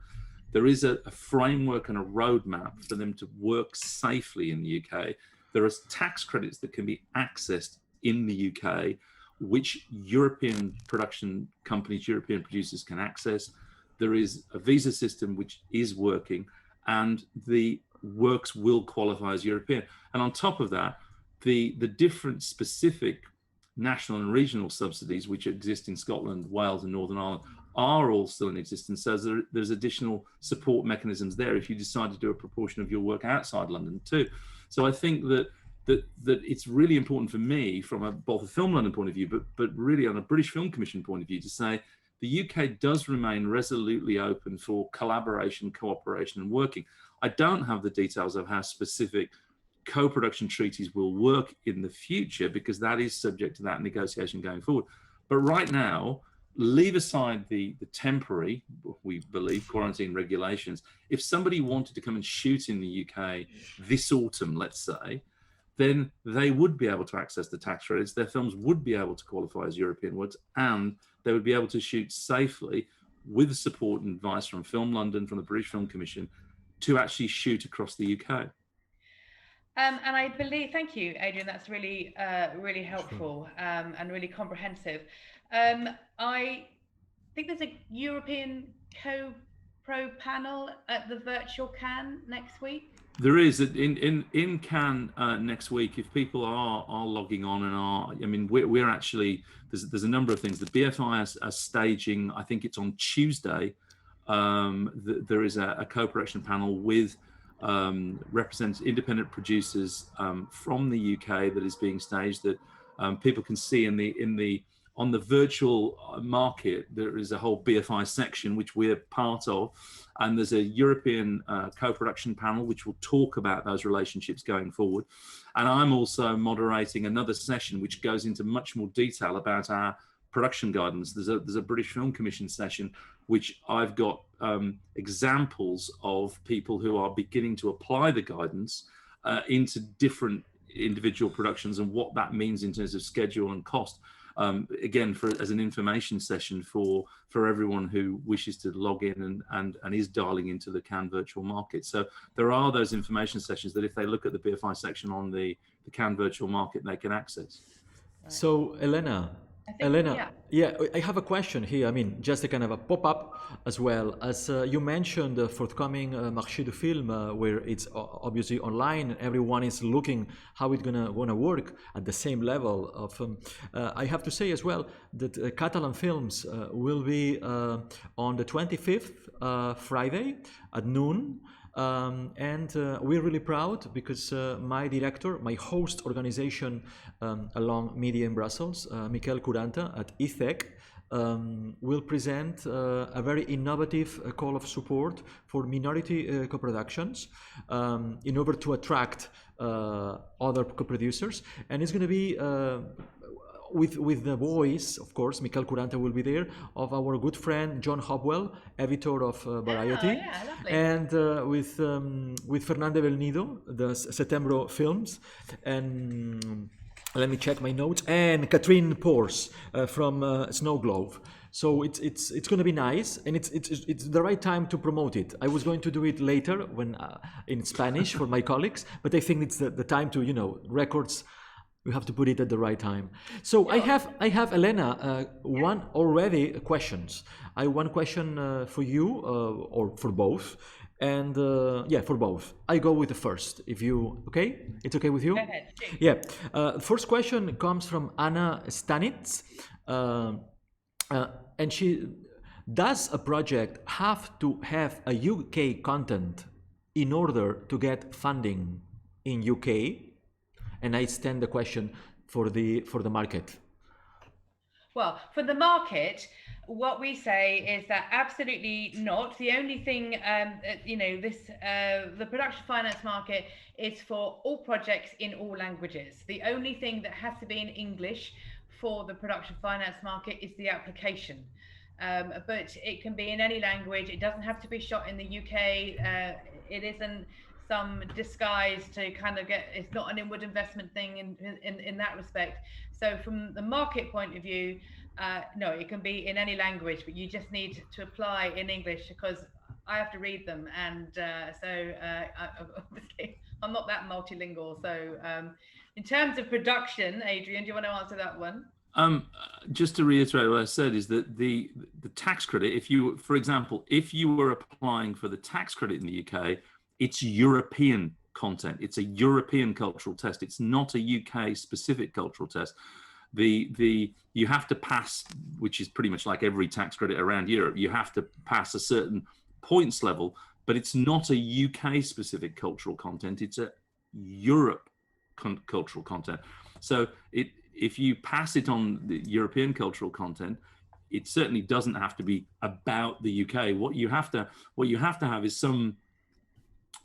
There is a framework and a roadmap for them to work safely in the UK. There are tax credits that can be accessed in the UK, which European production companies, European producers can access. There is a visa system which is working, and the works will qualify as European. And on top of that, the different specific national and regional subsidies which exist in Scotland, Wales and Northern Ireland are all still in existence. So there's additional support mechanisms there if you decide to do a proportion of your work outside London too. So I think that it's really important for me from both a Film London point of view, but really on a British Film Commission point of view, to say the UK does remain resolutely open for collaboration, cooperation and working. I don't have the details of how specific co-production treaties will work in the future, because that is subject to that negotiation going forward. But right now, leave aside the temporary, we believe, quarantine regulations. If somebody wanted to come and shoot in the UK this autumn, let's say, then they would be able to access the tax credits. Their films would be able to qualify as European works, and they would be able to shoot safely with the support and advice from Film London, from the British Film Commission, to actually shoot across the UK. And I believe, thank you, Adrian, that's really, really helpful and really comprehensive. I think there's a European co-pro panel at the virtual Cannes next week. There is in Cannes next week. If people are logging on we're actually, there's a number of things. The BFI are staging, I think it's on Tuesday. There is a co-production panel with represents independent producers from the UK that is being staged, that people can see on the virtual market. There is a whole BFI section which we're part of, and there's a European co-production panel which will talk about those relationships going forward. And I'm also moderating another session which goes into much more detail about our production guidance. There's a British Film Commission session which I've got examples of people who are beginning to apply the guidance into different individual productions and what that means in terms of schedule and cost. Again, as an information session for everyone who wishes to log in and is dialing into the Cannes virtual market. So there are those information sessions that if they look at the BFI section on the Cannes virtual market, they can access. So Elena, I have a question here. I mean, just a kind of a pop-up as well. As you mentioned, the forthcoming Marché du Film, where it's obviously online, everyone is looking how it's gonna work at the same level of. I have to say as well that Catalan films will be on the 25th, Friday at noon. And we're really proud because my director, my host organization along media in Brussels, Miquel Curanta at ITHEC, will present a very innovative call of support for minority co-productions in order to attract other co-producers. And it's going to be with the voice, of course, Miquel Curanta will be there, of our good friend John Hopwell, editor of Variety, and with Fernando Belnido, the Setembro Films, and let me check my notes, and Catherine Pors from Snow Globe. So it's going to be nice, and it's the right time to promote it. I was going to do it later when in Spanish for my colleagues, but I think it's the time to records. We have to put it at the right time. So I have Elena, one question for you or for both, and yeah, for both. I go with the first. If you okay, it's okay with you? Go ahead. Yeah. First question comes from Anna Stanitz, and she: does a project have to have a UK content in order to get funding in UK? And I extend the question for the market. Well, for the market, what we say is that absolutely not. The only thing, the production finance market is for all projects in all languages. The only thing that has to be in English for the production finance market is the application. But it can be in any language. It doesn't have to be shot in the UK. It isn't some disguise to kind of get, it's not an inward investment thing in that respect. So from the market point of view, no, it can be in any language, but you just need to apply in English because I have to read them. And obviously I'm not that multilingual. So in terms of production, Adrian, do you want to answer that one? Just to reiterate what I said is that the tax credit, if you, for example, if you were applying for the tax credit in the UK, it's European content. It's a European cultural test. It's not a UK specific cultural test. You have to pass, which is pretty much like every tax credit around Europe, you have to pass a certain points level, but it's not a UK specific cultural content. It's a Europe cultural content. So if you pass it on the European cultural content, it certainly doesn't have to be about the UK. What you have to have is some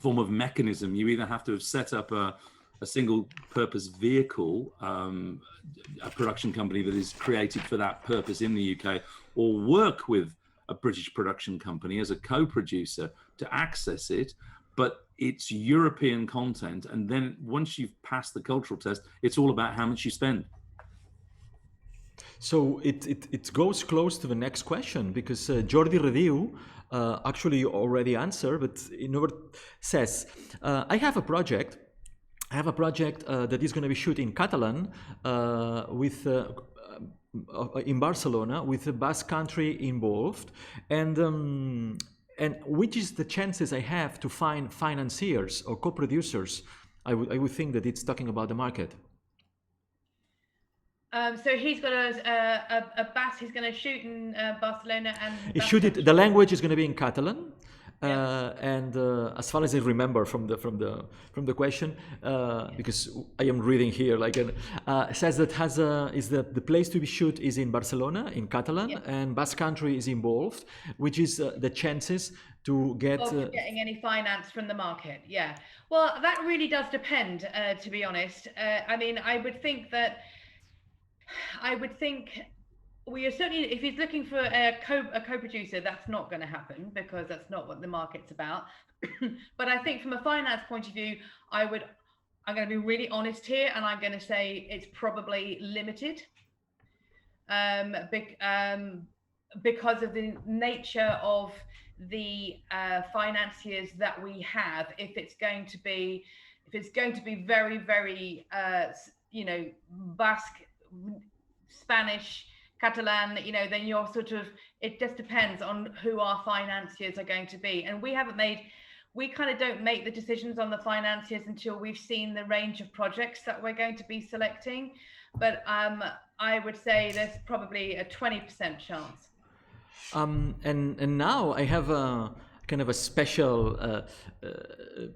form of mechanism. You either have to have set up a single purpose vehicle, a production company that is created for that purpose in the UK, or work with a British production company as a co-producer to access it. But it's European content, and then once you've passed the cultural test, it's all about how much you spend. So it goes close to the next question, because Jordi Rediu actually already answered, but says, I have a project that is going to be shot in Catalan in Barcelona with the Basque Country involved, and which is the chances I have to find financiers or co-producers? I would think that it's talking about the market. So he's got a Basque. He's going to shoot in Barcelona and shoot it. The language is going to be in Catalan. Yeah. And as far as I remember from the question, because I am reading here, says that the place to be shoot is in Barcelona in Catalan, Yeah. and Basque Country is involved, which is the chances to get getting any finance from the market. Yeah, well, that really does depend, to be honest. I mean, I would think we are certainly, if he's looking for a co-producer, that's not going to happen because that's not what the market's about. But I think from a finance point of view, I'm going to be really honest here, and I'm going to say it's probably limited, because of the nature of the financiers that we have. If it's going to be very, very, Basque, Spanish, Catalan, then you're it just depends on who our financiers are going to be. And we kind of don't make the decisions on the financiers until we've seen the range of projects that we're going to be selecting. But I would say there's probably a 20% chance. And now I have a kind of a special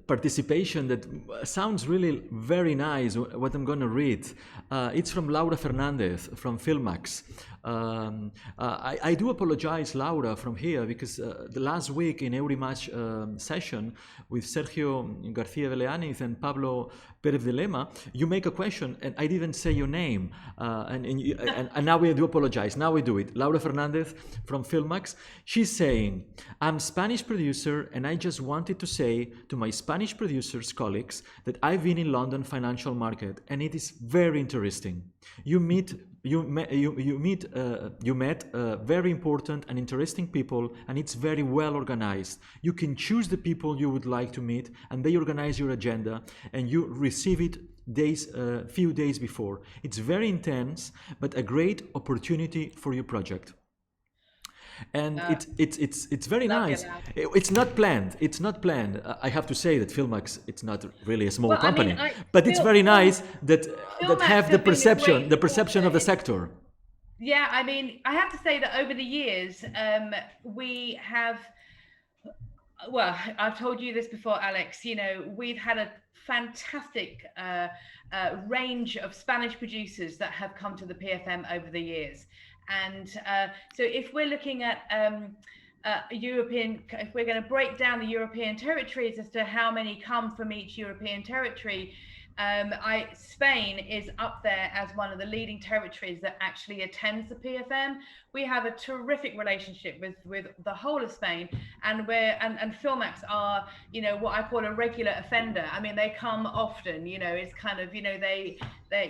participation that sounds really very nice, what I'm going to read. It's from Laura Fernandez from Filmax. I do apologize, Laura, from here, because the last week in Eurimatch session with Sergio García Beleaniz and Pablo Pérez de Lema, you make a question and I didn't say your name, and now we do apologize. Now we do it. Laura Fernandez from Filmax. She's saying, I'm Spanish producer, and I just wanted to say to my Spanish producers colleagues that I've been in London financial market, and it is very interesting. You met very important and interesting people, and it's very well organized. You can choose the people you would like to meet, and they organize your agenda, and you receive it few days before. It's very intense, but a great opportunity for your project. and it's very Love nice. your laugh. It's not planned. It's not planned. I have to say that Filmax, it's not really a small Well, I mean, company, but it's very nice that Filmax have the have been a perception, great of the sponsor. sector. Yeah, I mean, I have to say that over the years, we have, well, I've told you this before, Alex, you know, we've had a fantastic range of Spanish producers that have come to the PFM over the years. And so if we're looking at if we're going to break down the European territories as to how many come from each European territory, Spain is up there as one of the leading territories that actually attends the PFM. We have a terrific relationship with the whole of Spain, and Filmax are, you know, what I call a regular offender. I mean, they come often. You know, it's kind of, you know, they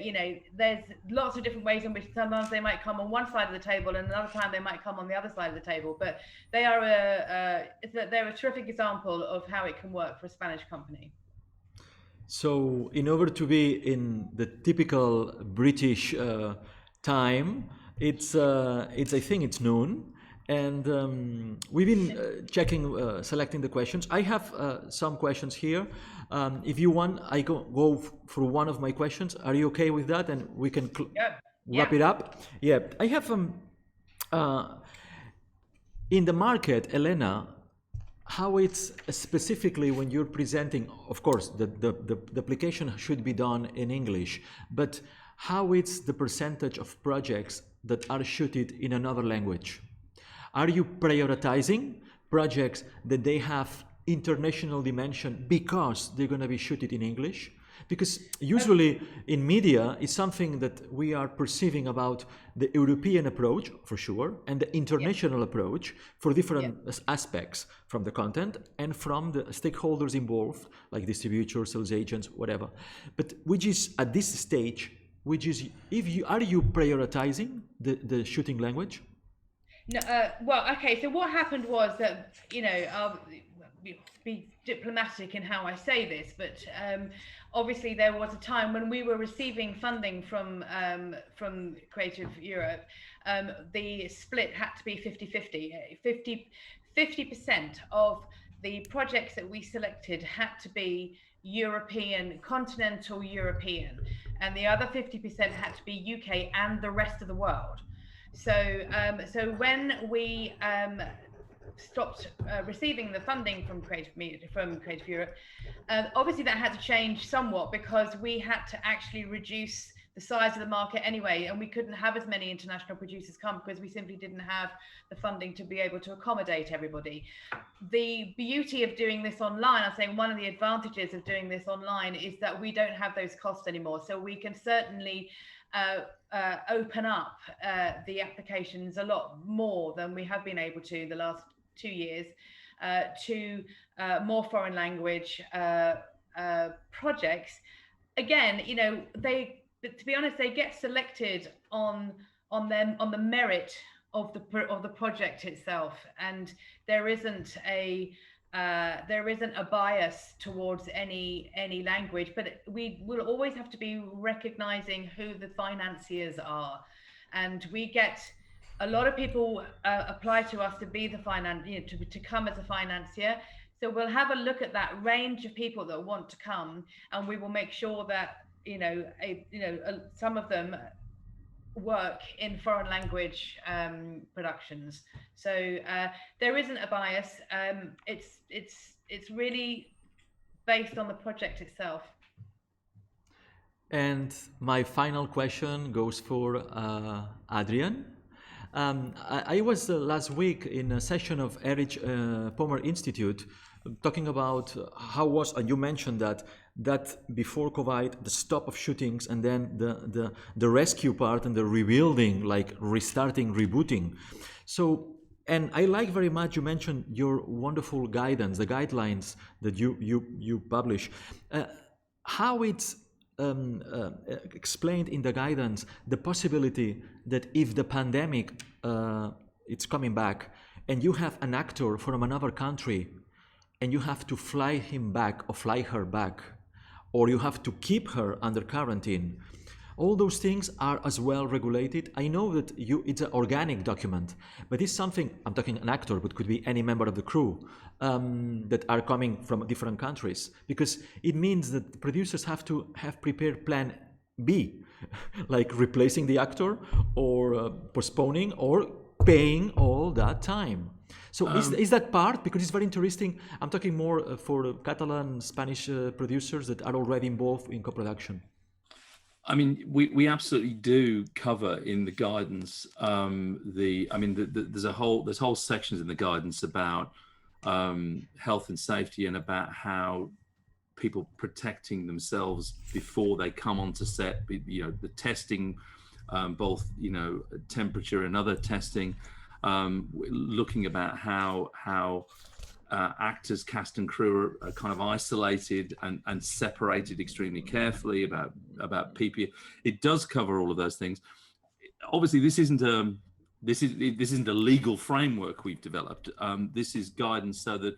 you know, there's lots of different ways in which sometimes they might come on one side of the table, and another time they might come on the other side of the table. But they are they're a terrific example of how it can work for a Spanish company. So, in order to be in the typical British time, it's I think it's noon, and we've been selecting the questions. I have some questions here. If you want, I go through one of my questions. Are you okay with that? And we can wrap it up. Yeah, I have in the market, Elena, how it's specifically when you're presenting, of course, the application should be done in English, but how it's the percentage of projects that are shooted in another language? Are you prioritizing projects that they have international dimension because they're going to be shooted in English? Because usually in media, it's something that we are perceiving about the European approach, for sure, and the international approach for different aspects from the content and from the stakeholders involved, like distributors, sales agents, whatever. But which is, at this stage, are you prioritizing the shooting language? No, well, okay, so what happened was that, you know, I'll be diplomatic in how I say this, but obviously there was a time when we were receiving funding from Creative Europe, the split had to be 50-50. 50% of the projects that we selected had to be European, continental European, and the other 50% had to be UK and the rest of the world. So when we stopped receiving the funding from Creative Europe, obviously that had to change somewhat because we had to actually reduce the size of the market anyway, and we couldn't have as many international producers come because we simply didn't have the funding to be able to accommodate everybody. The beauty of doing this online, I'm saying one of the advantages of doing this online is that we don't have those costs anymore. So we can certainly open up the applications a lot more than we have been able to the last 2 years to more foreign language projects. Again, you know, to be honest, they get selected on the merit of the project itself, and there isn't a bias towards any language, but we will always have to be recognizing who the financiers are, and we get a lot of people apply to us to be the to come as a financier. So we'll have a look at that range of people that want to come, and we will make sure that some of them work in foreign language productions. So there isn't a bias. It's really based on the project itself. And my final question goes for Adrian. I was last week in a session of Erich Pommer Institute talking about how was, and you mentioned that before COVID, the stop of shootings and then the rescue part and the rebuilding, like restarting, rebooting. So, and I like very much, you mentioned your wonderful guidance, the guidelines that you publish. How it's explained in the guidance, the possibility that if the pandemic it's coming back and you have an actor from another country and you have to fly him back or fly her back, or you have to keep her under quarantine, All those things are as well regulated. I know that it's an organic document, but it's something, I'm talking an actor, but could be any member of the crew that are coming from different countries, because it means that producers have to have prepared plan B, like replacing the actor or postponing or paying all that time. So is that part? Because it's very interesting. I'm talking more for Catalan, Spanish producers that are already involved in co-production. I mean, we absolutely do cover in the guidance. There's whole sections in the guidance about health and safety and about how people protecting themselves before they come onto set. You know, the testing, both temperature and other testing. Looking about how actors, cast and crew are kind of isolated and separated extremely carefully about PPE. It does cover all of those things. Obviously, this isn't a legal framework we've developed. This is guidance so that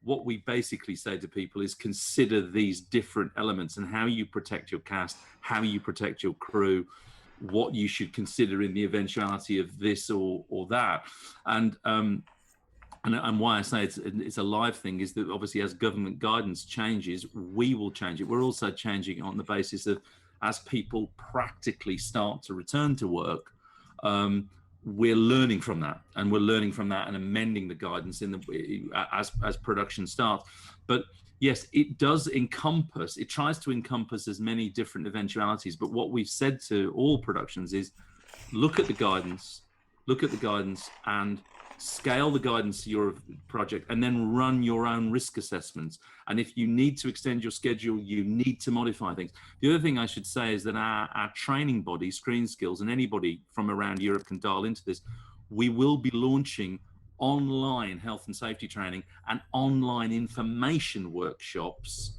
what we basically say to people is consider these different elements and how you protect your cast, how you protect your crew, what you should consider in the eventuality of this or that. And why I say it's a live thing is that obviously as government guidance changes, we will change it. We're also changing it on the basis of as people practically start to return to work, we're learning from that, and and amending the guidance as production starts. But yes, it tries to encompass as many different eventualities. But what we've said to all productions is look at the guidance and scale the guidance to your project, and then run your own risk assessments. And if you need to extend your schedule, you need to modify things. The other thing I should say is that our training body, Screen Skills, and anybody from around Europe can dial into this, we will be launching online health and safety training and online information workshops.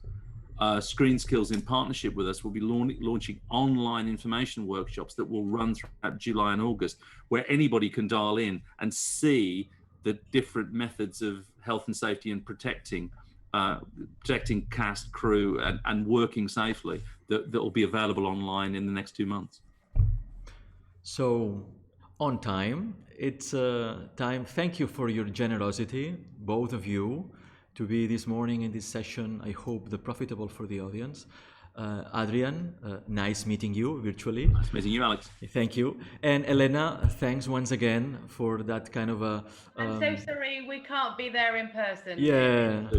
Screen Skills, in partnership with us, will be launching online information workshops that will run throughout July and August, where anybody can dial in and see the different methods of health and safety and protecting cast, crew, and working safely that will be available online in the next 2 months. So, on time, it's time. Thank you for your generosity, both of you, to be this morning in this session. I hope the profitable for the audience. Adrian, nice meeting you virtually. Nice meeting you, Alex. Thank you. And Elena, thanks once again for that kind of a... I'm so sorry we can't be there in person. Yeah,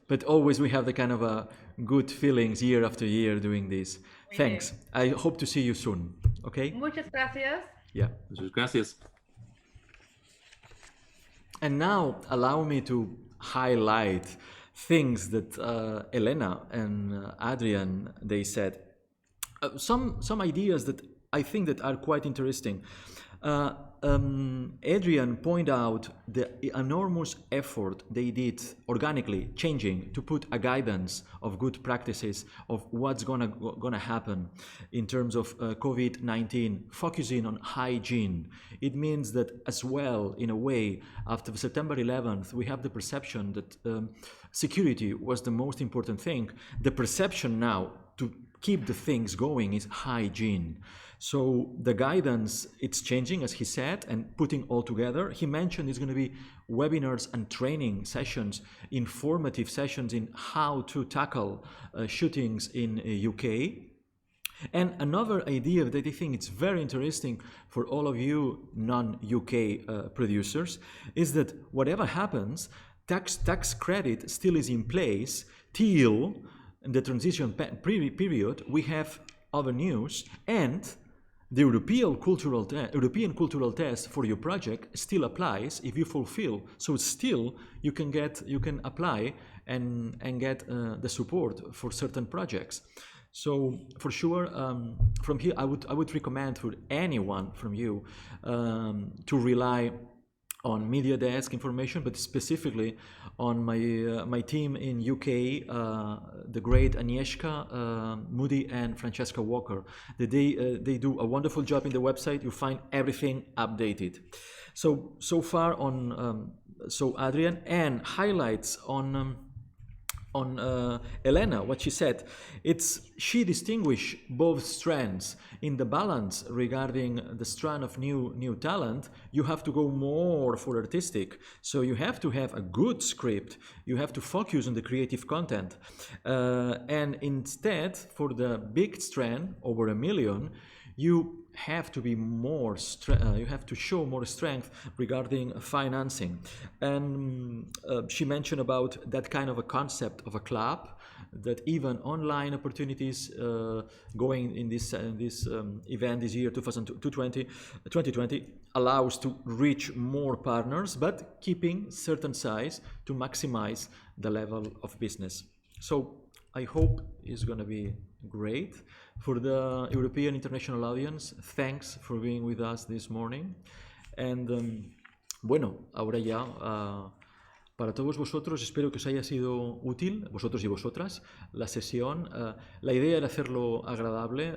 but always we have the kind of good feelings year after year doing this. Thanks. I hope to see you soon. Okay? Muchas gracias. Yeah. Muchas gracias. And now allow me to highlight things that Elena and Adrian, they said. Some ideas that I think that are quite interesting. Adrian pointed out the enormous effort they did organically changing to put a guidance of good practices of what's gonna happen in terms of COVID-19, focusing on hygiene. It means that as well, in a way, after September 11th, we have the perception that security was the most important thing. The perception now to keep the things going is hygiene. So the guidance, it's changing, as he said, and putting all together. He mentioned it's going to be webinars and training sessions, informative sessions in how to tackle shootings in UK. And another idea that I think it's very interesting for all of you non-UK producers is that whatever happens, tax credit still is in place till the transition period. We have other news, and the European cultural test for your project still applies if you fulfill. So still you can apply and get the support for certain projects. So for sure, from here I would recommend for anyone from you to rely on Media Desk information, but specifically on my team in UK, the great Agnieszka Moody and Francesca Walker. They do a wonderful job in the website. You find everything updated. So far on so Adrian, and highlights on on Elena, what she said. She distinguished both strands. In the balance regarding the strand of new talent, you have to go more for artistic. So you have to have a good script. You have to focus on the creative content. And instead, for the big strand, over 1 million, you have to be more you have to show more strength regarding financing. And she mentioned about that kind of a concept of a club, that even online opportunities going in this event this year 2020 allows to reach more partners, but keeping certain size to maximize the level of business. So I hope it's going to be great. For the European international audience, thanks for being with us this morning. And bueno, ahora ya, para todos vosotros, espero que os haya sido útil, vosotros y vosotras, la sesión. La idea era hacerlo agradable.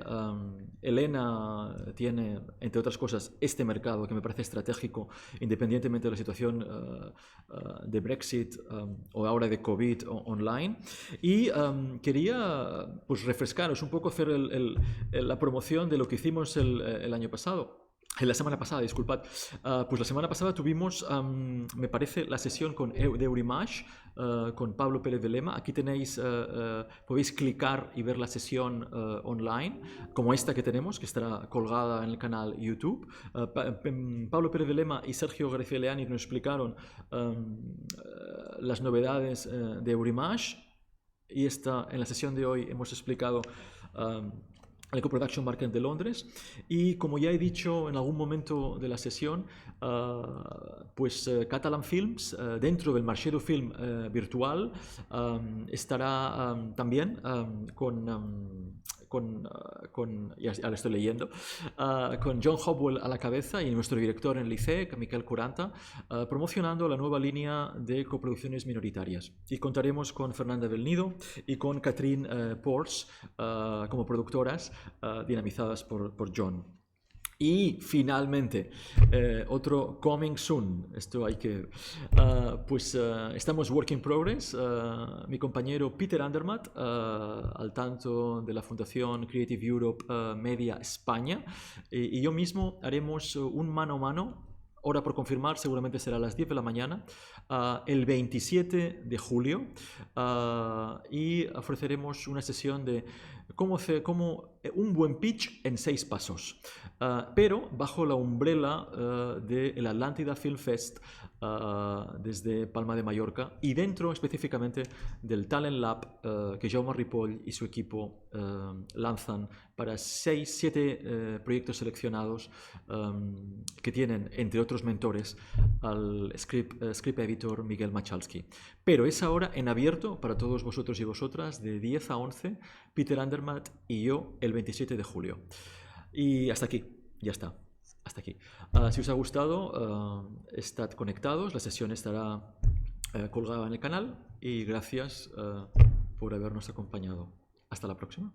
Elena tiene, entre otras cosas, este mercado que me parece estratégico, independientemente de la situación de Brexit o ahora de COVID online. Y quería pues, refrescaros un poco, hacer la promoción de lo que hicimos el año pasado. La semana pasada, disculpad. Pues la semana pasada tuvimos, me parece, la sesión de Eurimage con Pablo Pérez de Lema. Aquí tenéis, podéis clicar y ver la sesión online, como esta que tenemos, que estará colgada en el canal YouTube. Pablo Pérez de Lema y Sergio García Leani nos explicaron las novedades de Eurimage. Y en la sesión de hoy hemos explicado el Coproduction Market de Londres. Y como ya he dicho en algún momento de la sesión, pues Catalan Films, dentro del marché du film virtual, estará también ya ahora estoy leyendo, con John Hopwell a la cabeza y nuestro director en el ICEC, Miquel Curanta, promocionando la nueva línea de coproducciones minoritarias. Y contaremos con Fernanda del Nido y con Catherine Ports como productoras dinamizadas por John. Y finalmente, otro coming soon, esto hay que... estamos work in progress, mi compañero Peter Andermatt, al tanto de la Fundación Creative Europe Media España, y yo mismo haremos un mano a mano, hora por confirmar, seguramente será a las 10 de la mañana, el 27 de julio, y ofreceremos una sesión de cómo un buen pitch en 6 pasos, pero bajo la umbrella del Atlántida Film Fest desde Palma de Mallorca, y dentro específicamente del Talent Lab que Jaume Ripoll y su equipo lanzan para 6-7 proyectos seleccionados que tienen, entre otros mentores, al script editor Miguel Machalski. Pero es ahora en abierto para todos vosotros y vosotras, de 10 a 11, Peter Andermatt y yo, el 27 de julio. Y hasta aquí, ya está. Hasta aquí. Si os ha gustado, estad conectados, la sesión estará colgada en el canal, y gracias por habernos acompañado. Hasta la próxima.